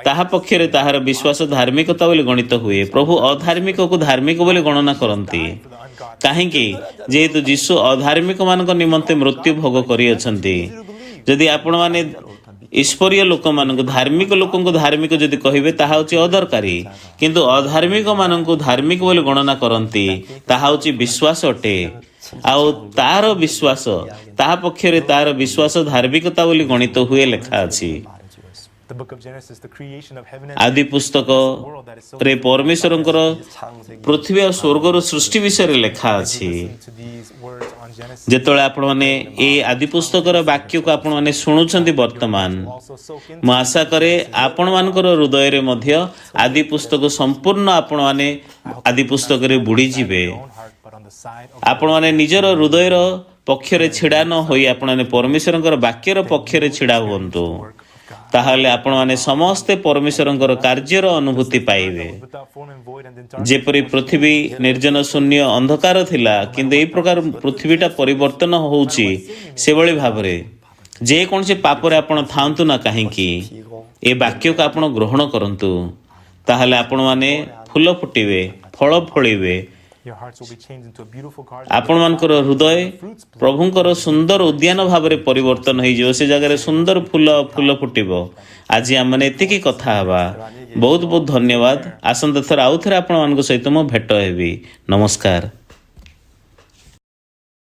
ତାହା ପକ୍ଷରେ ତାହାର ବିଶ୍ୱାସ ଧାର୍ମିକତା ବୋଲି ଗଣିତ ହୁଏ ପ୍ରଭୁ ଅଧାର୍ମିକକୁ ଧାର୍ମିକ ବୋଲି ଗଣନା କରନ୍ତି କାହିଁକି ଯେହେତୁ ଯୀଶୁ ଅଧାର୍ମିକମାନଙ୍କ ନିମନ୍ତେ ମୃତ୍ୟୁ ଭୋଗ କରିଅଛନ୍ତି ଯଦି ଆପଣମାନେ ଈଶ୍ୱରୀୟ ଲୋକମାନଙ୍କୁ ଧାର୍ମିକ ଲୋକଙ୍କୁ ଧାର୍ମିକ ଯଦି କହିବେ ତାହା ହେଉଛି ଅଦରକାରୀ କିନ୍ତୁ ଅଧାର୍ମିକମାନଙ୍କୁ ଧାର୍ମିକ ବୋଲି ଗଣନା କରନ୍ତି ତାହା ହେଉଛି ବିଶ୍ୱାସ ଅଟେ ଆଉ ତାହାର ବିଶ୍ୱାସ ତାହା ପକ୍ଷରେ ତାହାର ବିଶ୍ୱାସ ଧାର୍ମିକତା ବୋଲି ଗଣିତ ହୁଏ ଲେଖା ଅଛି 말해주고 있습니다. the book of Genesis, the creation of heaven and ଆଦି ପୁସ୍ତକରେ ପରମେଶ୍ୱରଙ୍କର 창세기 ପୃଥିବୀ ଆଉ ସ୍ୱର୍ଗର ସୃଷ୍ଟି ବିଷୟରେ ଲେଖା ଅଛି listen to these words on Genesis. ଯେତେବେଳେ ଆପଣମାନେ ଏହି ଆଦି ପୁସ୍ତକର ବାକ୍ୟକୁ ଆପଣମାନେ ଶୁଣୁଛନ୍ତି ବର୍ତ୍ତମାନ Also soak in ମୁଁ ଆଶା କରେ ଆପଣମାନଙ୍କର ହୃଦୟରେ ମଧ୍ୟ ଆଦି ପୁସ୍ତକ ସମ୍ପୂର୍ଣ୍ଣ ଆପଣମାନେ ଆଦି ପୁସ୍ତକରେ ବୁଡ଼ିଯିବେ your own heart, but on the side of ଆପଣମାନେ ନିଜର ହୃଦୟର ପକ୍ଷରେ ଛିଡ଼ା ନ ହୋଇ ଆପଣମାନେ ପରମେଶ୍ୱରଙ୍କର ବାକ୍ୟର ପକ୍ଷରେ ଛିଡ଼ା ହୁଅନ୍ତୁ ତାହେଲେ ଆପଣମାନେ ସମସ୍ତେ ପରମେଶ୍ୱରଙ୍କର କାର୍ଯ୍ୟର ଅନୁଭୂତି ପାଇବେ without form and void and in darkness. ଯେପରି ପୃଥିବୀ ନିର୍ଜନ ଶୂନ୍ୟ ଅନ୍ଧକାର ଥିଲା କିନ୍ତୁ ଏହି ପ୍ରକାର ପୃଥିବୀଟା ପରିବର୍ତ୍ତନ ହେଉଛି ସେଭଳି ଭାବରେ ଯେକୌଣସି ପାପରେ ଆପଣ ଥାଆନ୍ତୁ ନା କାହିଁକି ଏ ବାକ୍ୟକୁ ଆପଣ ଗ୍ରହଣ କରନ୍ତୁ ତାହେଲେ ଆପଣମାନେ ଫୁଲ ଫୁଟିବେ ଫଳ ଫଳିବେ Your hearts will be changed into a beautiful garden. ଆପଣମାନଙ୍କର ହୃଦୟ ପ୍ରଭୁଙ୍କର ସୁନ୍ଦର ଉଦ୍ୟାନ ଭାବରେ ପରିବର୍ତ୍ତନ ହେଇଯିବ ସେ ଜାଗାରେ ସୁନ୍ଦର ଫୁଲ ଫୁଟିବ ଆଜି ଆମମାନେ ଏତିକି କଥା ହେବା ବହୁତ ବହୁତ ଧନ୍ୟବାଦ ଆସନ୍ତା ଥର ଆଉ ଥରେ ଆପଣମାନଙ୍କ ସହିତ ମୁଁ ଭେଟ ହେବି ନମସ୍କାର